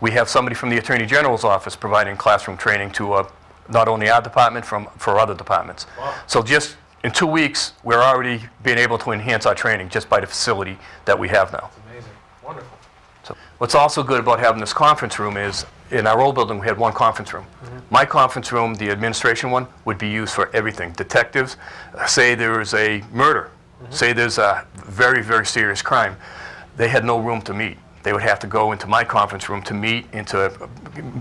We have somebody from the Attorney General's office providing classroom training to not only our department, for other departments. Wow. So just in 2 weeks, we're already being able to enhance our training just by the facility that we have now. Amazing. Wonderful. So what's also good about having this conference room is, in our old building, we had one conference room. My conference room, the administration one, would be used for everything. Detectives, say there is a murder, say there's a very, very serious crime, they had no room to meet. They would have to go into my conference room to meet,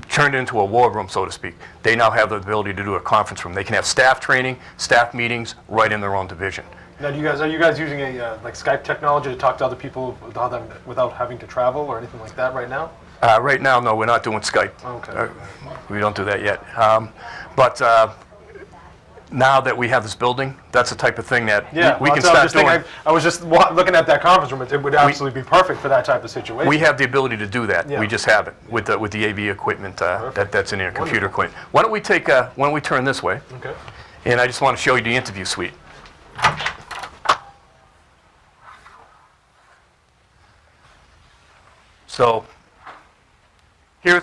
turn it into a war room, so to speak. They now have the ability to do a conference room. They can have staff training, staff meetings, right in their own division. Now, are you guys using a like Skype technology to talk to other people without having to travel or anything like that right now? Right now, no, we're not doing Skype. Okay. We don't do that yet. But now that we have this building, that's the type of thing that we can start doing. I was just looking at that conference room. It would absolutely be perfect for that type of situation. We have the ability to do that. Yeah. We just have it with the AV equipment that's in there, computer equipment. Why don't we turn this way? Okay. And I just want to show you the interview suite. So here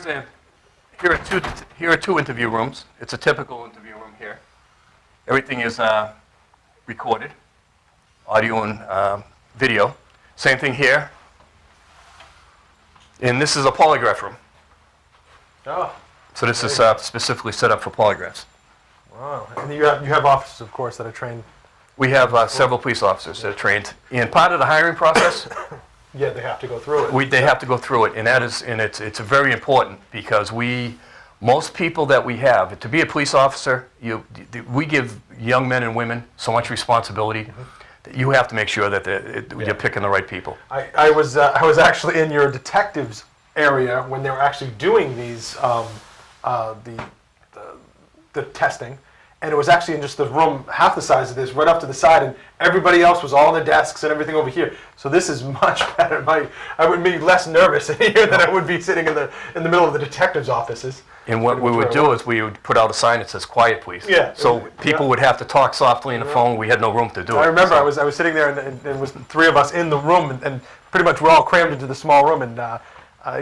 are two interview rooms. It's a typical interview room here. Everything is recorded, audio and video. Same thing here. And this is a polygraph room. Oh, So this is specifically set up for polygraphs. wow. And you have officers, of course, that are trained. We have several police officers that are trained. And part of the hiring process, Yeah, they have to go through it. they have to go through it, and it's very important because most people that we have, to be a police officer, we give young men and women so much responsibility that you have to make sure that you're picking the right people. I was actually in your detectives area when they were actually doing these the testing, and it was actually in just the room half the size of this, right up to the side, and everybody else was all on their desks and everything over here. So this is much better. I would be less nervous in here than I would be sitting in the middle of the detectives' offices. And what we would do is we would put out a sign that says "Quiet, please." Yeah. So people Yeah. would have to talk softly on the phone. We had no room to do it. I remember So- I was sitting there, and it was 3 of us in the room, and pretty much we're all crammed into the small room, and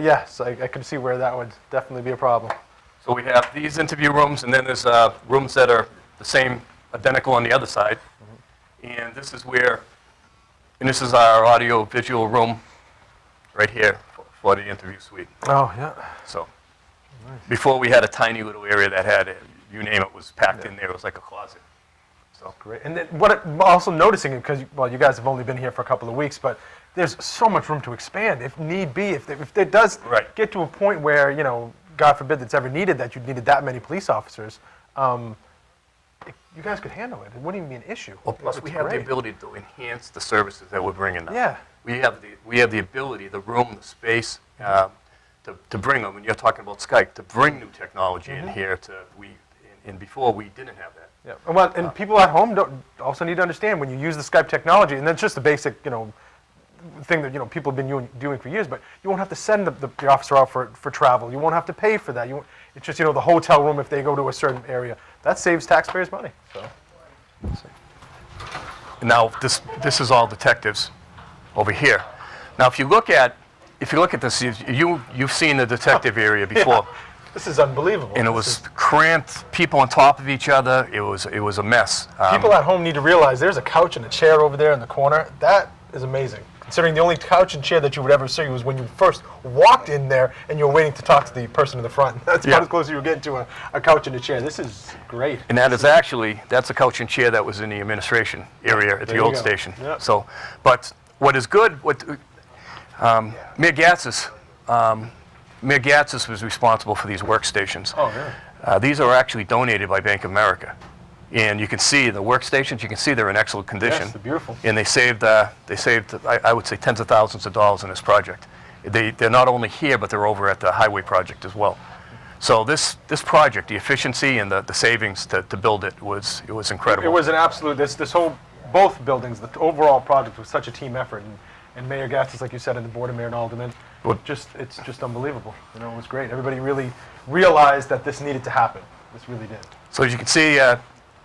yes, I could see where that would definitely be a problem. So we have these interview rooms, and then there's rooms that are the same identical on the other side. And this is our audio-visual room right here for the interview suite. Oh, yeah. So, before we had a tiny little area that had, you name it, was packed in there. It was like a closet. So, Great. And then I'm also noticing, because, well, you guys have only been here for a couple of weeks, but there's so much room to expand if need be. If it does Right. get to a point where, you know, God forbid that's ever needed, that you needed that many police officers, you guys could handle it. It wouldn't even be an issue. well, plus It's we have the great. ability to enhance the services that we're bringing now. Yeah. We have the ability, the room, the space, to bring them. And you're talking about Skype, to bring new technology in here. And before we didn't have that. Yeah. Well, and people at home also need to understand when you use the Skype technology, and that's just the basic, you know, thing that, you know, people have been doing for years, but you won't have to send the officer out for travel. You won't have to pay for that. It's just, you know, the hotel room if they go to a certain area. That saves taxpayers money. So. Now, this is all detectives over here. Now, if you look at this, you've seen the detective area before, This is unbelievable. and it This was is- cramped, people on top of each other. It was a mess. People at home need to realize there's a couch and a chair over there in the corner. That is amazing. Considering the only couch and chair that you would ever see was when you first walked in there and you were waiting to talk to the person in the front. That's Yeah. about as close as you were getting to a couch and a chair. This is great. And that's a couch and chair that was in the administration area at the There you old go. station. Yep. So, but what is good, Mayor Gatsis was responsible for these workstations. Oh, yeah. These are actually donated by Bank of America. And you can see the workstations, you can see they're in excellent condition. Yes, they're beautiful. And they saved, I would say, tens of thousands of dollars in this project. They're not only here, but they're over at the highway project as well. So this project, the efficiency and the savings to build it was incredible. It was an absolute, both buildings, the overall project was such a team effort. And Mayor Gatsis, like you said, and the Board of Mayor and Aldermen, it's just unbelievable. You know, it was great. Everybody really realized that this needed to happen. This really did. So as you can see,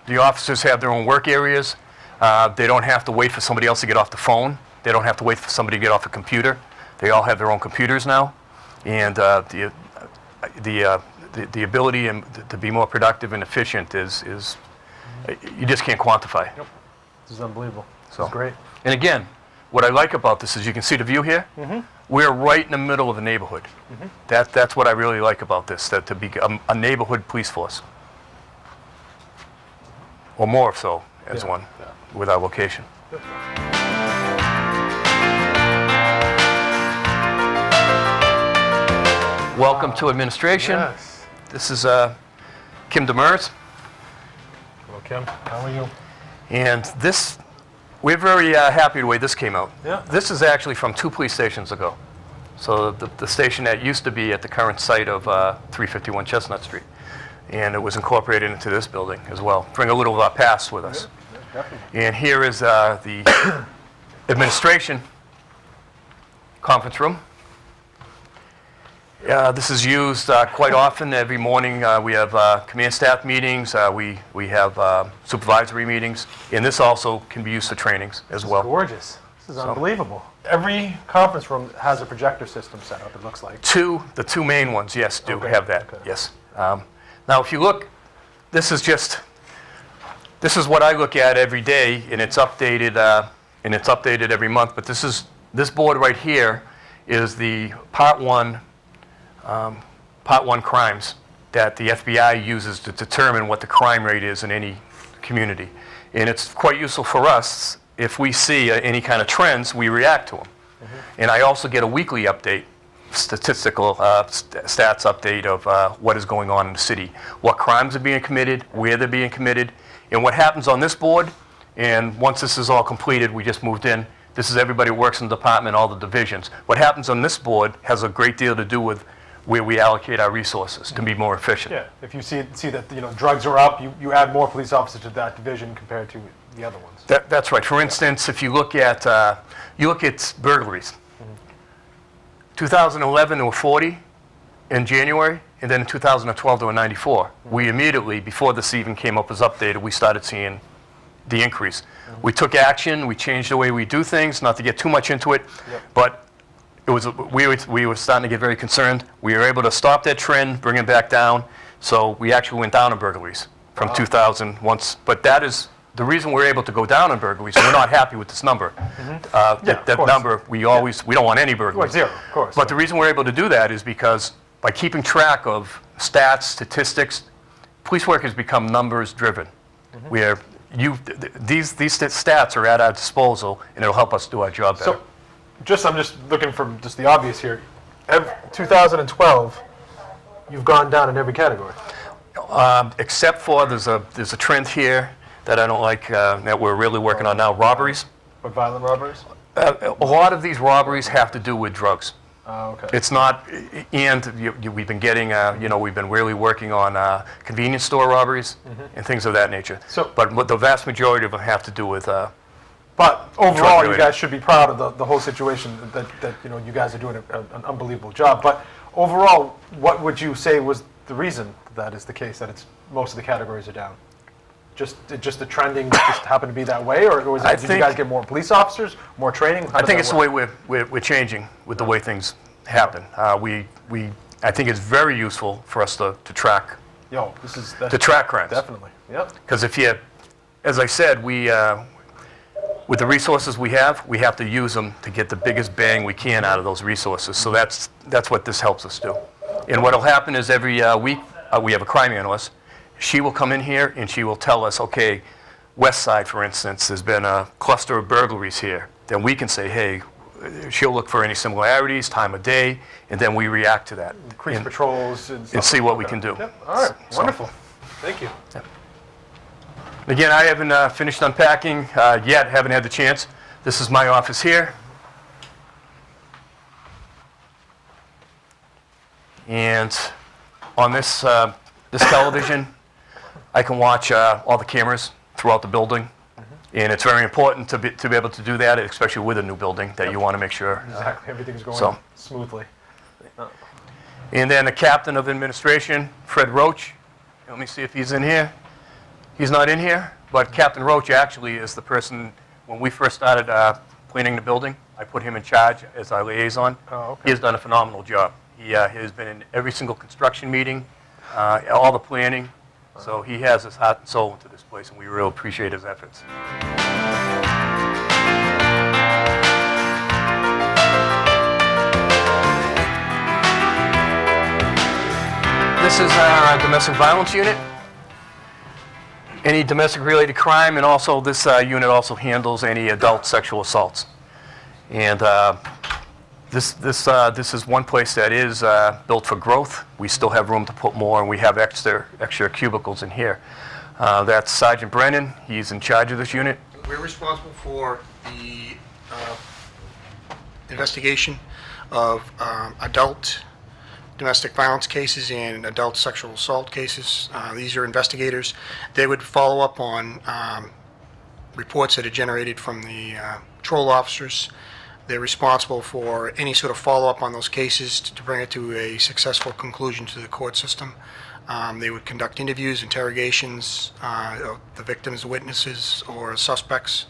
the officers have their own work areas. They don't have to wait for somebody else to get off the phone. They don't have to wait for somebody to get off a computer. They all have their own computers now. And the ability to be more productive and efficient is you just can't quantify. Yep. This is unbelievable. This So- is great. And again, what I like about this is you can see the view here. We're right in the middle of the neighborhood. That's what I really like about this, that to be a neighborhood police force. Or more so as Yeah. one with our location. Welcome to administration. Yes. This is Kim Demers. Hello, Kim. How are you? And this, we're very happy the way this came out. Yeah. This is actually from 2 police stations ago. So the station that used to be at the current site of 351 Chestnut Street. And it was incorporated into this building as well. Bring a little past with us. Definitely. And here is the administration conference room. This is used quite often. Every morning we have command staff meetings, we have supervisory meetings, and this also can be used for trainings as well. Gorgeous. This is unbelievable. Every conference room has a projector system set up, it looks like. The two main ones, yes, do Okay, have that, okay. yes. Now, if you look, this is what I look at every day, and it's updated every month. But this board right here is the Part 1 crimes that the FBI uses to determine what the crime rate is in any community, and it's quite useful for us. If we see any kind of trends, we react to them. And I also get a weekly update, statistical stats update of what is going on in the city, what crimes are being committed, where they're being committed, and what happens on this board. And once this is all completed, we just moved in. This is everybody who works in the department, all the divisions. What happens on this board has a great deal to do with where we allocate our resources to be more efficient. Yeah, if you see that drugs are up, you add more police officers to that division compared to the other ones. That's right. For instance, if you look at burglaries. 2011 there were 40 in January, and then in 2012 there were 94. We immediately, before this even came up as updated, we started seeing the increase. We took action. We changed the way we do things. Not to get too much into it, but we were starting to get very concerned. We were able to stop that trend, bring it back down. So we actually went down in burglaries from 2000 once, but that is, the reason we're able to go down on burglaries, we're not happy with this number. Yeah, of That course. number, we don't want any burglaries. zero, of course. But the reason we're able to do that is because by keeping track of stats, statistics, police work has become numbers driven. Where these stats are at our disposal, and it'll help us do our job better. So, I'm just looking for just the obvious here. 2012, you've gone down in every category. Except for there's a trend here that I don't like, that we're really working on now, robberies. But violent robberies? A lot of these robberies have to do with drugs. Okay. It's not, and we've been getting, we've been really working on convenience store robberies and things of that nature. So- But the vast majority of them have to do with, But overall, you Drug-related. guys should be proud of the whole situation, that you guys are doing an unbelievable job. But overall, what would you say was the reason that is the case, that it's most of the categories are down? Just the trending just happened to be that way, or was it, did you think- guys get more police officers, more training? How I does think that it's the work? way we're changing with the way things happen. I think it's very useful for us to track That's track crimes. definitely. Yep. Because as I said, with the resources we have to use them to get the biggest bang we can out of those resources. So that's what this helps us do. And what'll happen is every week, we have a crime analyst. She will come in here and she will tell us, okay, West Side, for instance, there's been a cluster of burglaries here. Then we can say, hey, she'll look for any similarities, time of day, and then we react to that. Increase And- patrols and stuff. and see what we Okay. can do. Yep. All right. So- Wonderful. Thank you. Again, I haven't finished unpacking yet, haven't had the chance. This is my office here. And on this television, I can watch all the cameras throughout the building. And it's very important to be able to do that, especially with a new building, that you want to make sure. Exactly. Everything's going so- smoothly. And then the captain of administration, Fred Roach. Let me see if he's in here. He's not in here, but Captain Roach actually is the person, when we first started planning the building, I put him in charge as our liaison. Oh, okay. He has done a phenomenal job. He has been in every single construction meeting, all the planning. So he has his heart and soul into this place, and we really appreciate his efforts. This is our domestic violence unit. Any domestic-related crime, and also this unit also handles any adult sexual assaults. And this is one place that is built for growth. We still have room to put more, and we have extra cubicles in here. That's Sergeant Brennan. He's in charge of this unit. We're responsible for the investigation of adult domestic violence cases and adult sexual assault cases. These are investigators. They would follow up on reports that are generated from the patrol officers. They're responsible for any sort of follow-up on those cases to bring it to a successful conclusion to the court system. They would conduct interviews, interrogations, of the victims, witnesses, or suspects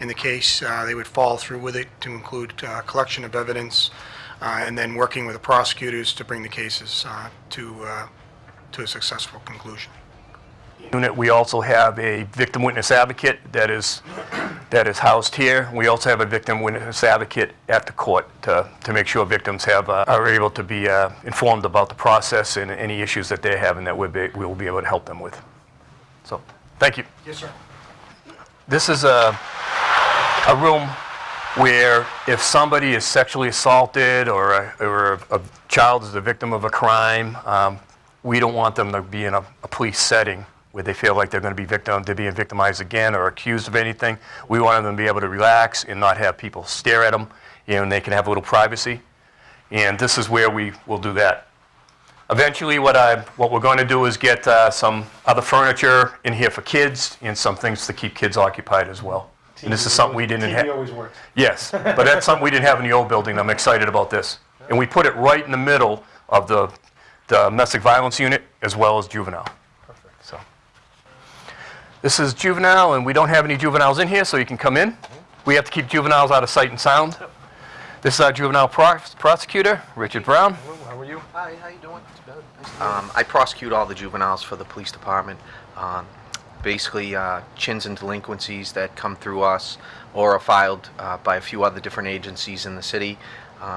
in the case. They would follow through with it to include collection of evidence, and then working with the prosecutors to bring the cases to a successful conclusion. Unit, we also have a victim witness advocate that is housed here. We also have a victim witness advocate at the court to make sure victims are able to be informed about the process and any issues that they're having that we'll be able to help them with. So, thank you. Yes, sir. This is a room where if somebody is sexually assaulted or a child is the victim of a crime, we don't want them to be in a police setting where they feel like they're being victimized again or accused of anything. We want them to be able to relax and not have people stare at them, and they can have a little privacy. And this is where we will do that. Eventually, what we're going to do is get some other furniture in here for kids and some things to keep kids occupied as well. And this is something we didn't have. TV always works. Yes, but that's something we didn't have in the old building. I'm excited about this. And we put it right in the middle of the domestic violence unit as well as juvenile. Perfect. So this is juvenile, and we don't have any juveniles in here, so you can come in. We have to keep juveniles out of sight and sound. This is our juvenile prosecutor, Richard Brown. How are you? Hi, how you doing? It's good. I prosecute all the juveniles for the police department. Basically, chins and delinquencies that come through us or are filed by a few other different agencies in the city.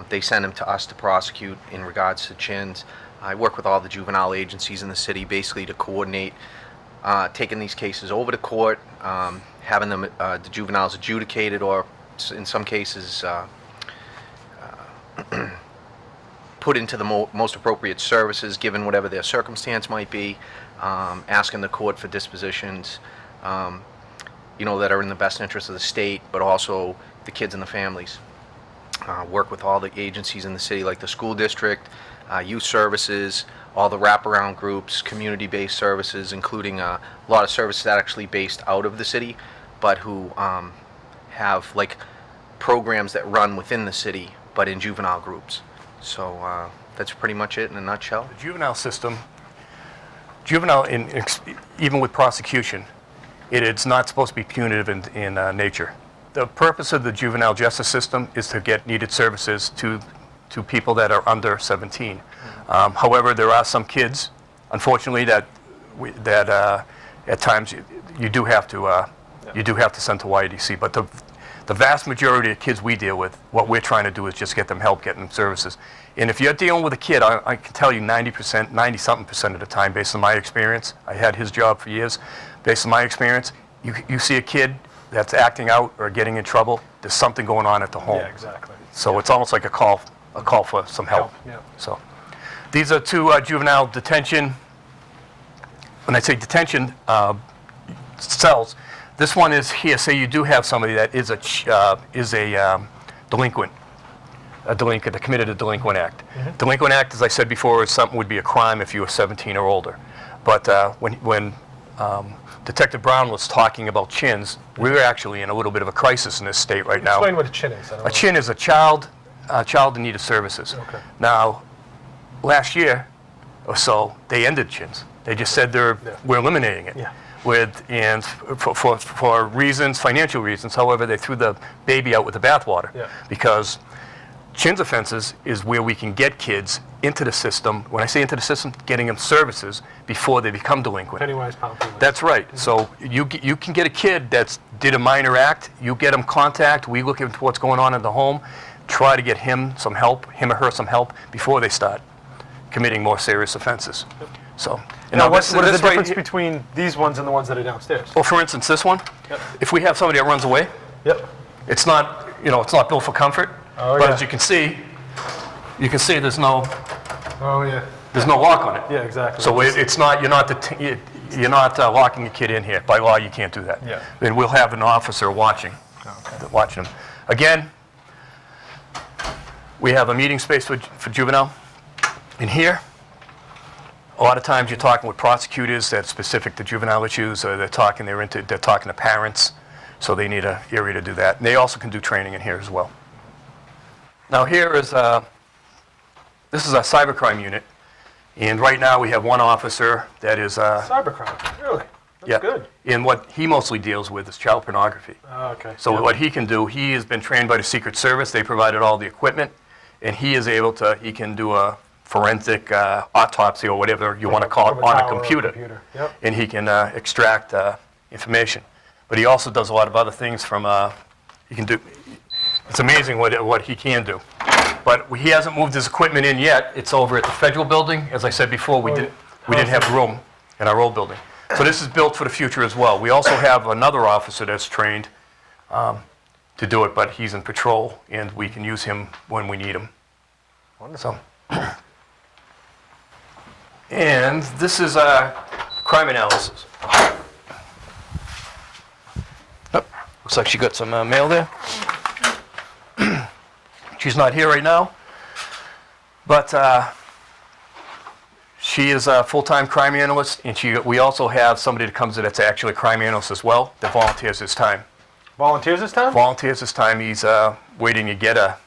They send them to us to prosecute in regards to chins. I work with all the juvenile agencies in the city basically to coordinate taking these cases over to court, having them, the juveniles adjudicated, or in some cases put into the most appropriate services given whatever their circumstance might be, asking the court for dispositions, that are in the best interest of the state, but also the kids and the families. Work with all the agencies in the city like the school district, youth services, all the wraparound groups, community-based services, including a lot of services that are actually based out of the city, but who have like programs that run within the city, but in juvenile groups. So that's pretty much it in a nutshell. The juvenile system, even with prosecution, it's not supposed to be punitive in nature. The purpose of the juvenile justice system is to get needed services to people that are under 17. However, there are some kids, unfortunately, that at times you do have to send to YDC. But the vast majority of kids we deal with, what we're trying to do is just get them help, get them services. And if you're dealing with a kid, I can tell you 90-something% of the time, based on my experience, I had his job for years, based on my experience, you see a kid that's acting out or getting in trouble, there's something going on at the home. Yeah, exactly. So it's almost like a call for some help. Yeah. So these are two juvenile detention. When I say detention cells, this one is here. Say you do have somebody that is a delinquent, that committed a delinquent act. Mm-hmm. Delinquent act, as I said before, is something would be a crime if you were 17 or older. But when Detective Brown was talking about chins, we're actually in a little bit of a crisis in this state right now. Explain what a chin is. I don't A know. chin is a child in need of services. Okay. Now, last year or so, they ended chins. They just said we're eliminating it. Yeah. And for reasons, financial reasons. However, they threw the baby out with the bathwater. Yeah. Because chins offenses is where we can get kids into the system. When I say into the system, getting them services before they become delinquent. Pennywise, pound foolish. That's right. So you can get a kid that's did a minor act, you get him contact, we look into what's going on in the home, try to get him or her some help before they start committing more serious offenses. So, and Now, what this is the right difference here- between these ones and the ones that are downstairs? Well, for instance, this one, Yep. if we have somebody that runs away, Yep. it's not built for comfort, Oh, but yeah. as you can see there's no Oh, yeah. lock on it. Yeah, exactly. So it's not, you're not locking a kid in here. By law, you can't do that. Yeah. Then we'll have an officer watching them. Again, we have a meeting space for juvenile. In here, a lot of times you're talking with prosecutors that's specific to juvenile issues, or they're talking to parents, so they need an area to do that. And they also can do training in here as well. Now here is this is a cybercrime unit, and right now we have one officer that is Cybercrime. Really? That's good. And what he mostly deals with is child pornography. Oh, okay. So Yep. what he can do, he has been trained by the Secret Service. They provided all the equipment, and he can do a forensic autopsy or whatever you want to call From it on a tower or computer. Yep. And he can extract information. But he also does a lot of other things it's amazing what he can do. But he hasn't moved his equipment in yet. It's over at the federal building. As I said before, we didn't have room in our old building. So this is built for the future as well. We also have another officer that's trained to do it, but he's in patrol, and we can use him when we need him. Wonderful. And this is crime analysis. Oh, looks like she got some mail there. She's not here right now, but she is a full-time crime analyst, and we also have somebody that comes in that's actually a crime analyst as well, that volunteers his time. Volunteers this time? Volunteers his time. He's waiting to get a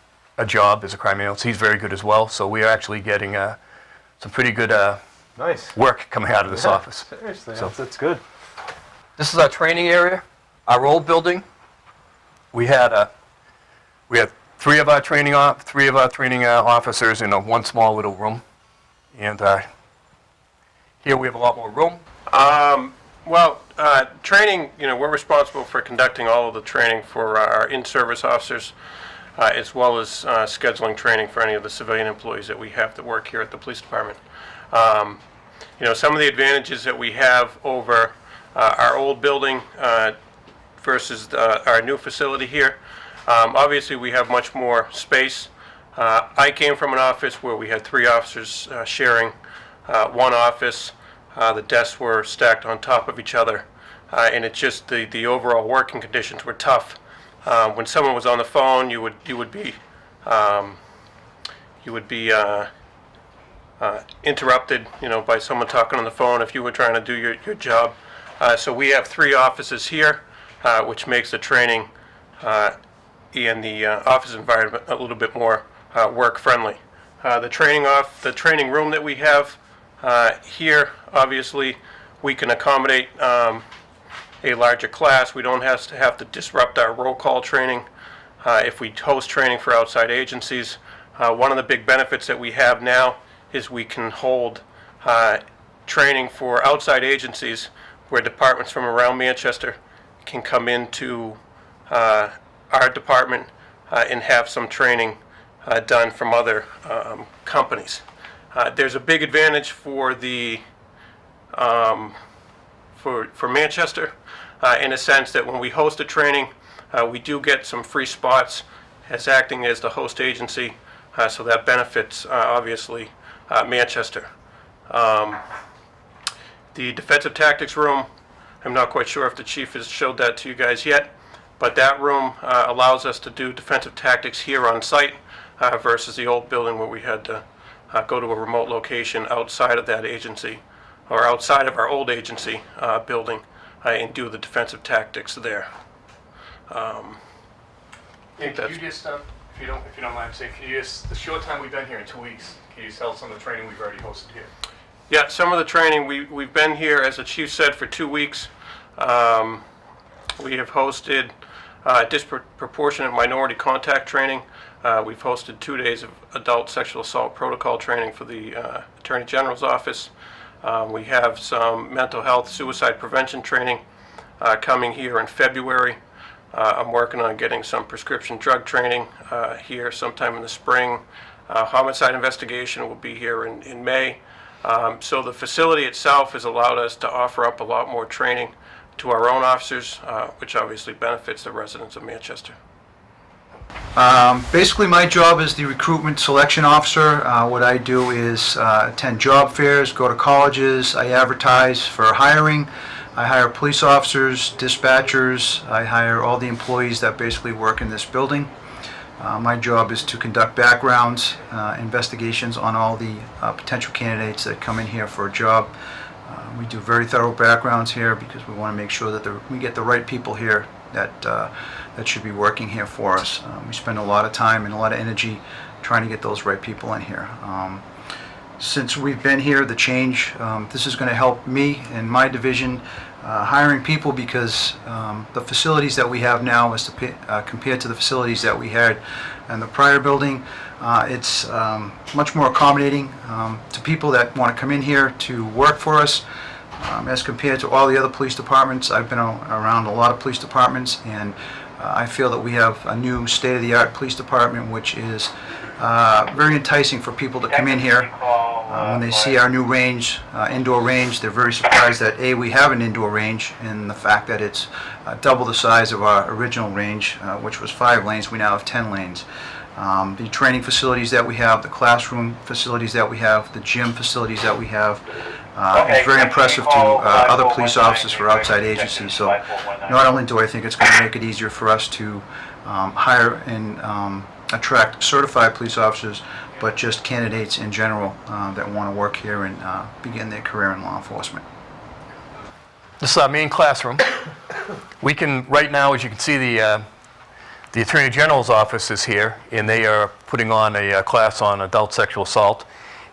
job as a crime analyst. He's very good as well, so we are actually getting some pretty good Nice. work coming out of this office. Seriously, So- that's good. This is our training area, our old building. We had three of our training officers in one small little room, and Here we have a lot more room. Training, we're responsible for conducting all of the training for our in-service officers, as well as scheduling training for any of the civilian employees that we have that work here at the police department. Some of the advantages that we have over our old building versus our new facility here, obviously we have much more space. I came from an office where we had 3 officers sharing one office. The desks were stacked on top of each other, and it's just the overall working conditions were tough. When someone was on the phone, you would be interrupted, by someone talking on the phone if you were trying to do your job. So we have 3 offices here, which makes the training and the office environment a little bit more work friendly. The training room that we have here, obviously, we can accommodate a larger class. We don't have to disrupt our roll call training if we host training for outside agencies. One of the big benefits that we have now is we can hold training for outside agencies where departments from around Manchester can come into our department and have some training done from other companies. There's a big advantage for the for Manchester in a sense that when we host a training, we do get some free spots as acting as the host agency, so that benefits obviously Manchester. The defensive tactics room, I'm not quite sure if the chief has showed that to you guys yet, but that room allows us to do defensive tactics here on site versus the old building where we had to go to a remote location outside of that agency, or outside of our old agency building, and do the defensive tactics there. And can you just, if you don't mind saying, can you just, the short time we've been here in 2 weeks, can you just tell some of the training we've already hosted here? Yeah, some of the training, we've been here, as the chief said, for 2 weeks. We have hosted disproportionate minority contact training. We've hosted 2 days of adult sexual assault protocol training for the Attorney General's office. We have some mental health suicide prevention training coming here in February. I'm working on getting some prescription drug training here sometime in the spring. Homicide investigation will be here in May. So the facility itself has allowed us to offer up a lot more training to our own officers, which obviously benefits the residents of Manchester. Basically, my job is the recruitment selection officer. What I do is attend job fairs, go to colleges, I advertise for hiring. I hire police officers, dispatchers, I hire all the employees that basically work in this building. My job is to conduct backgrounds, investigations on all the potential candidates that come in here for a job. We do very thorough backgrounds here because we want to make sure that we get the right people here that should be working here for us. We spend a lot of time and a lot of energy trying to get those right people in here. Since we've been here, the change, this is going to help me and my division hiring people because the facilities that we have now is compared to the facilities that we had in the prior building, it's much more accommodating to people that want to come in here to work for us. As compared to all the other police departments, I've been around a lot of police departments, and I feel that we have a new state-of-the-art police department, which is very enticing for people to come in here. When they see our new range, indoor range, they're very surprised that A, we have an indoor range, and the fact that it's double the size of our original range, which was 5 lanes, we now have 10 lanes. The training facilities that we have, the classroom facilities that we have, the gym facilities that we have, it's very impressive to other police officers for outside agencies. So not only do I think it's going to make it easier for us to hire and attract certified police officers, but just candidates in general that want to work here and begin their career in law enforcement. This is our main classroom. We can, right now, as you can see, the Attorney General's office is here, and they are putting on a class on adult sexual assault,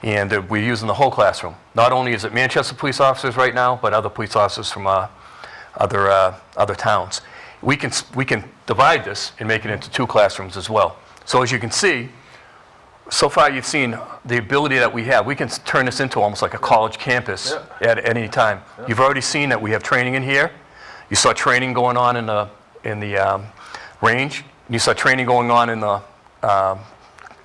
and we're using the whole classroom. Not only is it Manchester police officers right now, but other police officers from other towns. We can divide this and make it into 2 classrooms as well. So as you can see, so far you've seen the ability that we have. We can turn this into almost like a college campus at any time. You've already seen that we have training in here. You saw training going on in the range. You saw training going on in the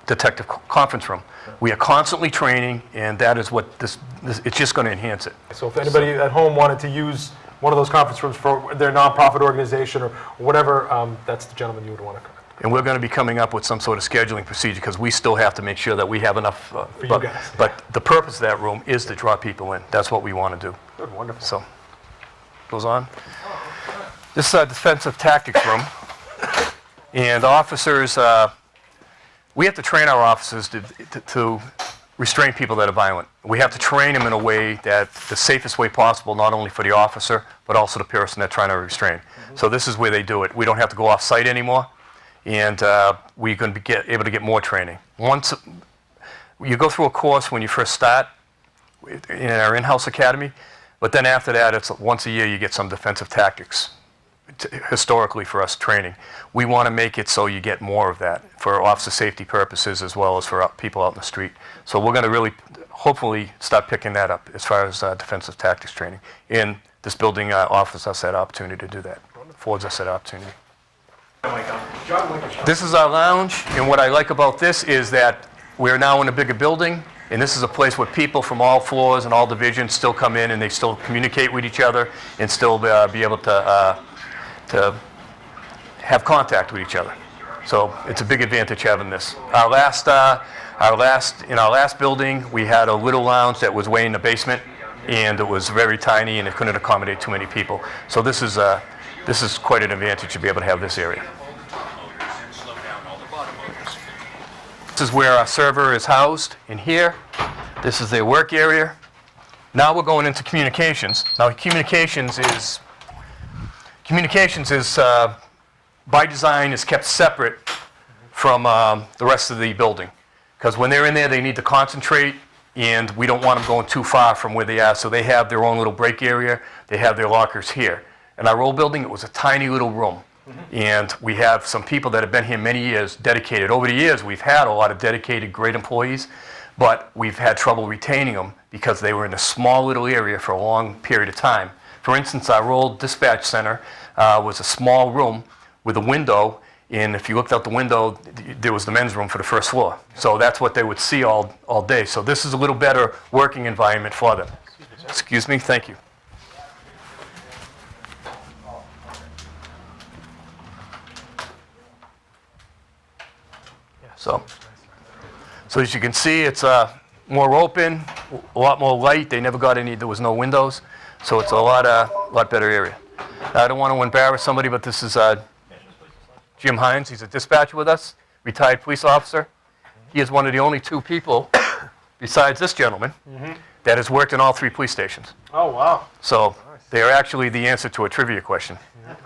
detective conference room. We are constantly training, and that is what this it's just going to enhance it. So if anybody at home wanted to use one of those conference rooms for their nonprofit organization or whatever, that's the gentleman you would want to contact. And we're going to be coming up with some sort of scheduling procedure because we still have to make sure that we have enough. For you guys. But the purpose of that room is to draw people in. That's what we want to do. Good, wonderful. So, goes on. This is our defensive tactics room. And officers, we have to train our officers to restrain people that are violent. We have to train them in a way that the safest way possible, not only for the officer, but also the person they're trying to restrain. So this is where they do it. We don't have to go off-site anymore, and we're going to be able to get more training. Once you go through a course when you first start in our in-house academy, but then after that, it's once a year you get some defensive tactics. Historically for us training. We want to make it so you get more of that for officer safety purposes as well as for people out in the street. So we're going to really, hopefully, start picking that up as far as defensive tactics training. And this building offers us that opportunity to do that, affords us that opportunity. This is our lounge, and what I like about this is that we're now in a bigger building, and this is a place where people from all floors and all divisions still come in and they still communicate with each other and still be able to have contact with each other. So it's a big advantage having this. In our last building, we had a little lounge that was way in the basement, and it was very tiny and it couldn't accommodate too many people. So this is quite an advantage to be able to have this area. This is where our server is housed in here. This is their work area. Now we're going into communications. Now communications is by design is kept separate from the rest of the building. Because when they're in there, they need to concentrate, and we don't want them going too far from where they are. So they have their own little break area. They have their lockers here. In our old building, it was a tiny little room. And we have some people that have been here many years, dedicated. Over the years, we've had a lot of dedicated, great employees, but we've had trouble retaining them because they were in a small little area for a long period of time. For instance, our old dispatch center was a small room with a window, and if you looked out the window, there was the men's room for the first floor. So that's what they would see all day. So this is a little better working environment for them. Excuse me, thank you. So as you can see, it's more open, a lot more light. They never got there was no windows. So it's a lot better area. I don't want to embarrass somebody, but this is Jim Hines. He's a dispatcher with us, retired police officer. He is one of the only two people, besides this gentleman, that has worked in all three police stations. Oh, wow. So they are actually the answer to a trivia question.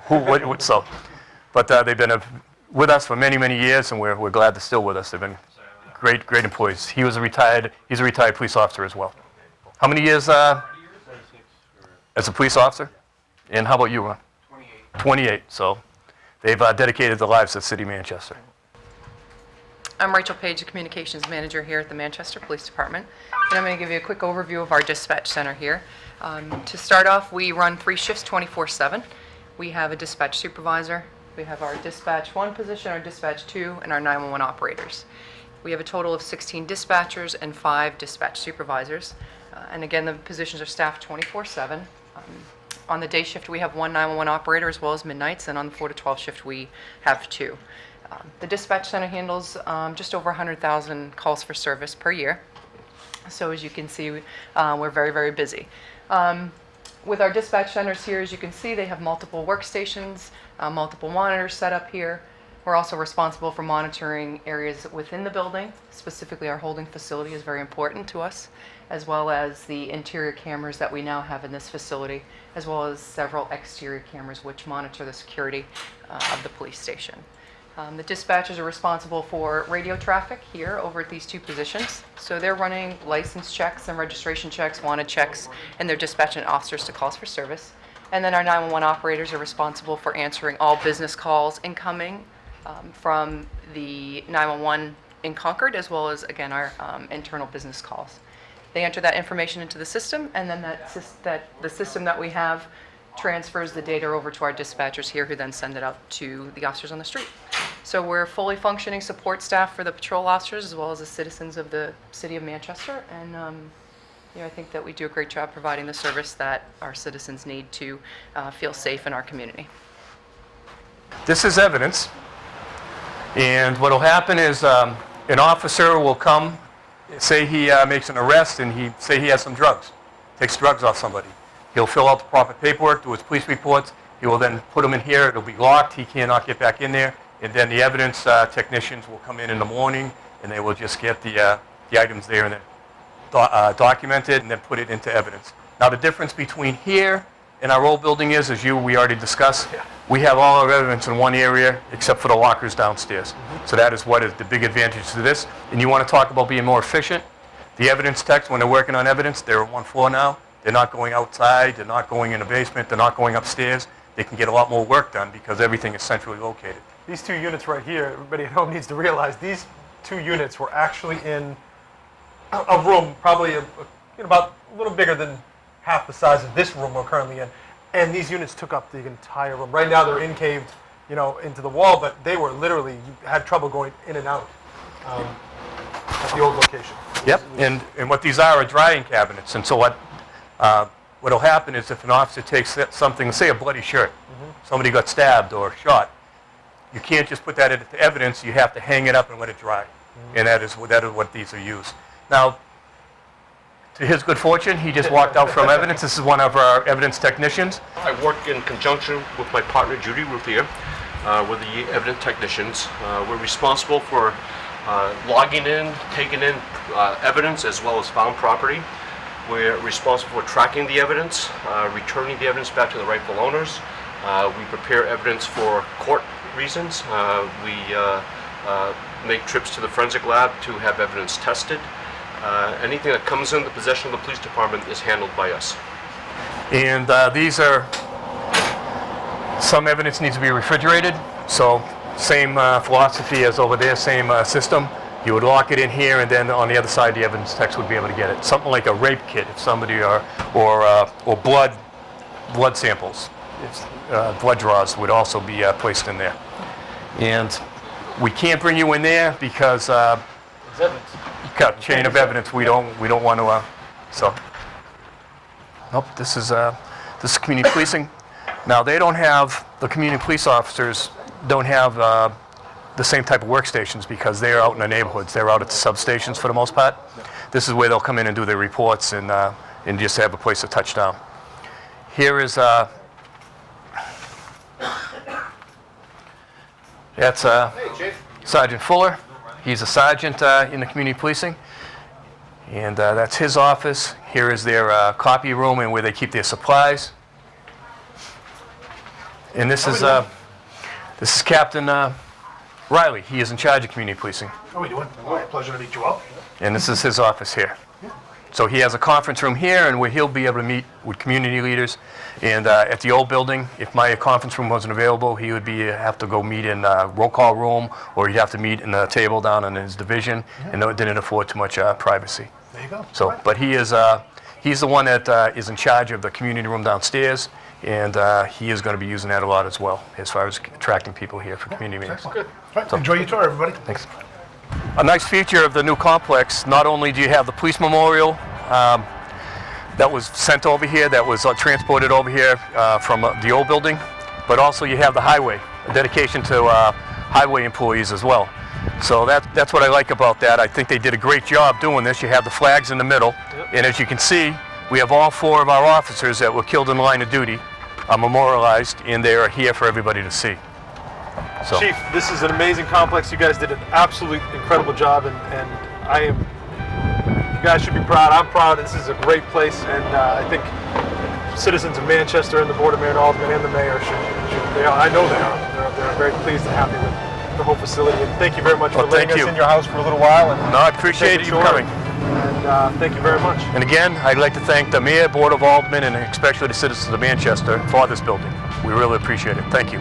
But they've been with us for many, many years, and we're glad they're still with us. They've been great employees. He's a retired police officer as well. How many years as a police officer? And how about you, Ron? 28. So they've dedicated their lives to the city of Manchester. I'm Rachel Page, the Communications Manager here at the Manchester Police Department, and I'm going to give you a quick overview of our dispatch center here. To start off, we run 3 shifts 24/7. We have a dispatch supervisor, we have our dispatch 1 position, our dispatch 2, and our 911 operators. We have a total of 16 dispatchers and 5 dispatch supervisors. And again, the positions are staffed 24/7. On the day shift, we have 1 911 operator as well as midnights, and on the 4 to 12 shift, we have 2. The dispatch center handles just over 100,000 calls for service per year. So as you can see, we're very, very busy. With our dispatch centers here, as you can see, they have multiple workstations, multiple monitors set up here. We're also responsible for monitoring areas within the building. Specifically, our holding facility is very important to us, as well as the interior cameras that we now have in this facility, as well as several exterior cameras which monitor the security of the police station. The dispatchers are responsible for radio traffic here over at these 2 positions. So they're running license checks and registration checks, wanted checks, and they're dispatching officers to calls for service. And then our 911 operators are responsible for answering all business calls incoming from the 911 in Concord, as well as, again, our internal business calls. They enter that information into the system, and then the system that we have transfers the data over to our dispatchers here, who then send it out to the officers on the street. So we're fully functioning support staff for the patrol officers, as well as the citizens of the city of Manchester, and I think that we do a great job providing the service that our citizens need to feel safe in our community. This is evidence, and what will happen is an officer will come, say he makes an arrest, and say he has some drugs, takes drugs off somebody. He'll fill out the proper paperwork, do his police reports. He will then put them in here. It'll be locked. He cannot get back in there. And then the evidence technicians will come in the morning, and they will just get the items there and then document it and then put it into evidence. Now, the difference between here and our old building is, as we already discussed, we have all our evidence in one area except for the lockers downstairs. So that is what is the big advantage to this. And you want to talk about being more efficient? The evidence techs, when they're working on evidence, they're on one floor now. They're not going outside. They're not going in the basement. They're not going upstairs. They can get a lot more work done because everything is centrally located. These 2 units right here, everybody at home needs to realize these 2 units were actually in a room, probably about a little bigger than half the size of this room we're currently in. And these units took up the entire room. Right now they're encaved, into the wall, but they were literally, you had trouble going in and out at the old location. Yep, and what these are drying cabinets. And so what'll happen is if an officer takes something, say a bloody shirt, somebody got stabbed or shot, you can't just put that into evidence. You have to hang it up and let it dry. And that is what these are used. Now, to his good fortune, he just walked out from evidence. This is one of our evidence technicians. I work in conjunction with my partner, Judy Ruthier. We're the evidence technicians. We're responsible for logging in, taking in evidence as well as found property. We're responsible for tracking the evidence, returning the evidence back to the rightful owners. We prepare evidence for court reasons. We make trips to the forensic lab to have evidence tested. Anything that comes in the possession of the police department is handled by us. And these are, some evidence needs to be refrigerated. So same philosophy as over there, same system. You would lock it in here, and then on the other side, the evidence techs would be able to get it. Something like a rape kit, if somebody or blood samples, blood draws would also be placed in there. And we can't bring you in there because you've got chain of evidence. We don't want to. So, nope. This is community policing. Now they don't have, the community police officers don't have the same type of workstations because they're out in the neighborhoods. They're out at the substations for the most part. This is where they'll come in and do their reports and just have a place to touch down. Here is that's Sergeant Fuller. He's a sergeant in the community policing, and that's his office. Here is their copy room and where they keep their supplies. And this is Captain Riley. He is in charge of community policing. How are we doing? Pleasure to meet you all. And this is his office here. So he has a conference room here, and where he'll be able to meet with community leaders. And at the old building, if my conference room wasn't available, he would have to go meet in a roll call room, or he'd have to meet in a table down in his division, and it didn't afford too much privacy. There you go. So, but he's the one that is in charge of the community room downstairs, and he is going to be using that a lot as well, as far as attracting people here for community meetings. Good. All right, enjoy your tour, everybody. Thanks. A nice feature of the new complex, not only do you have the police memorial that was sent over here, that was transported over here from the old building, but also you have the highway, a dedication to highway employees as well. So that's what I like about that. I think they did a great job doing this. You have the flags in the middle, and as you can see, we have all 4 of our officers that were killed in the line of duty memorialized, and they are here for everybody to see. So. Chief, this is an amazing complex. You guys did an absolutely incredible job, and you guys should be proud. I'm proud. This is a great place, and I think citizens of Manchester and the Board of Mayor and Aldermen and the mayor I know they are. They're very pleased and happy with the whole facility. And thank you very much for letting us in your house for a little while. And no, I appreciate you coming. And thank you very much. And again, I'd like to thank the Mayor, Board of Aldermen, and especially the citizens of Manchester for this building. We really appreciate it. Thank you.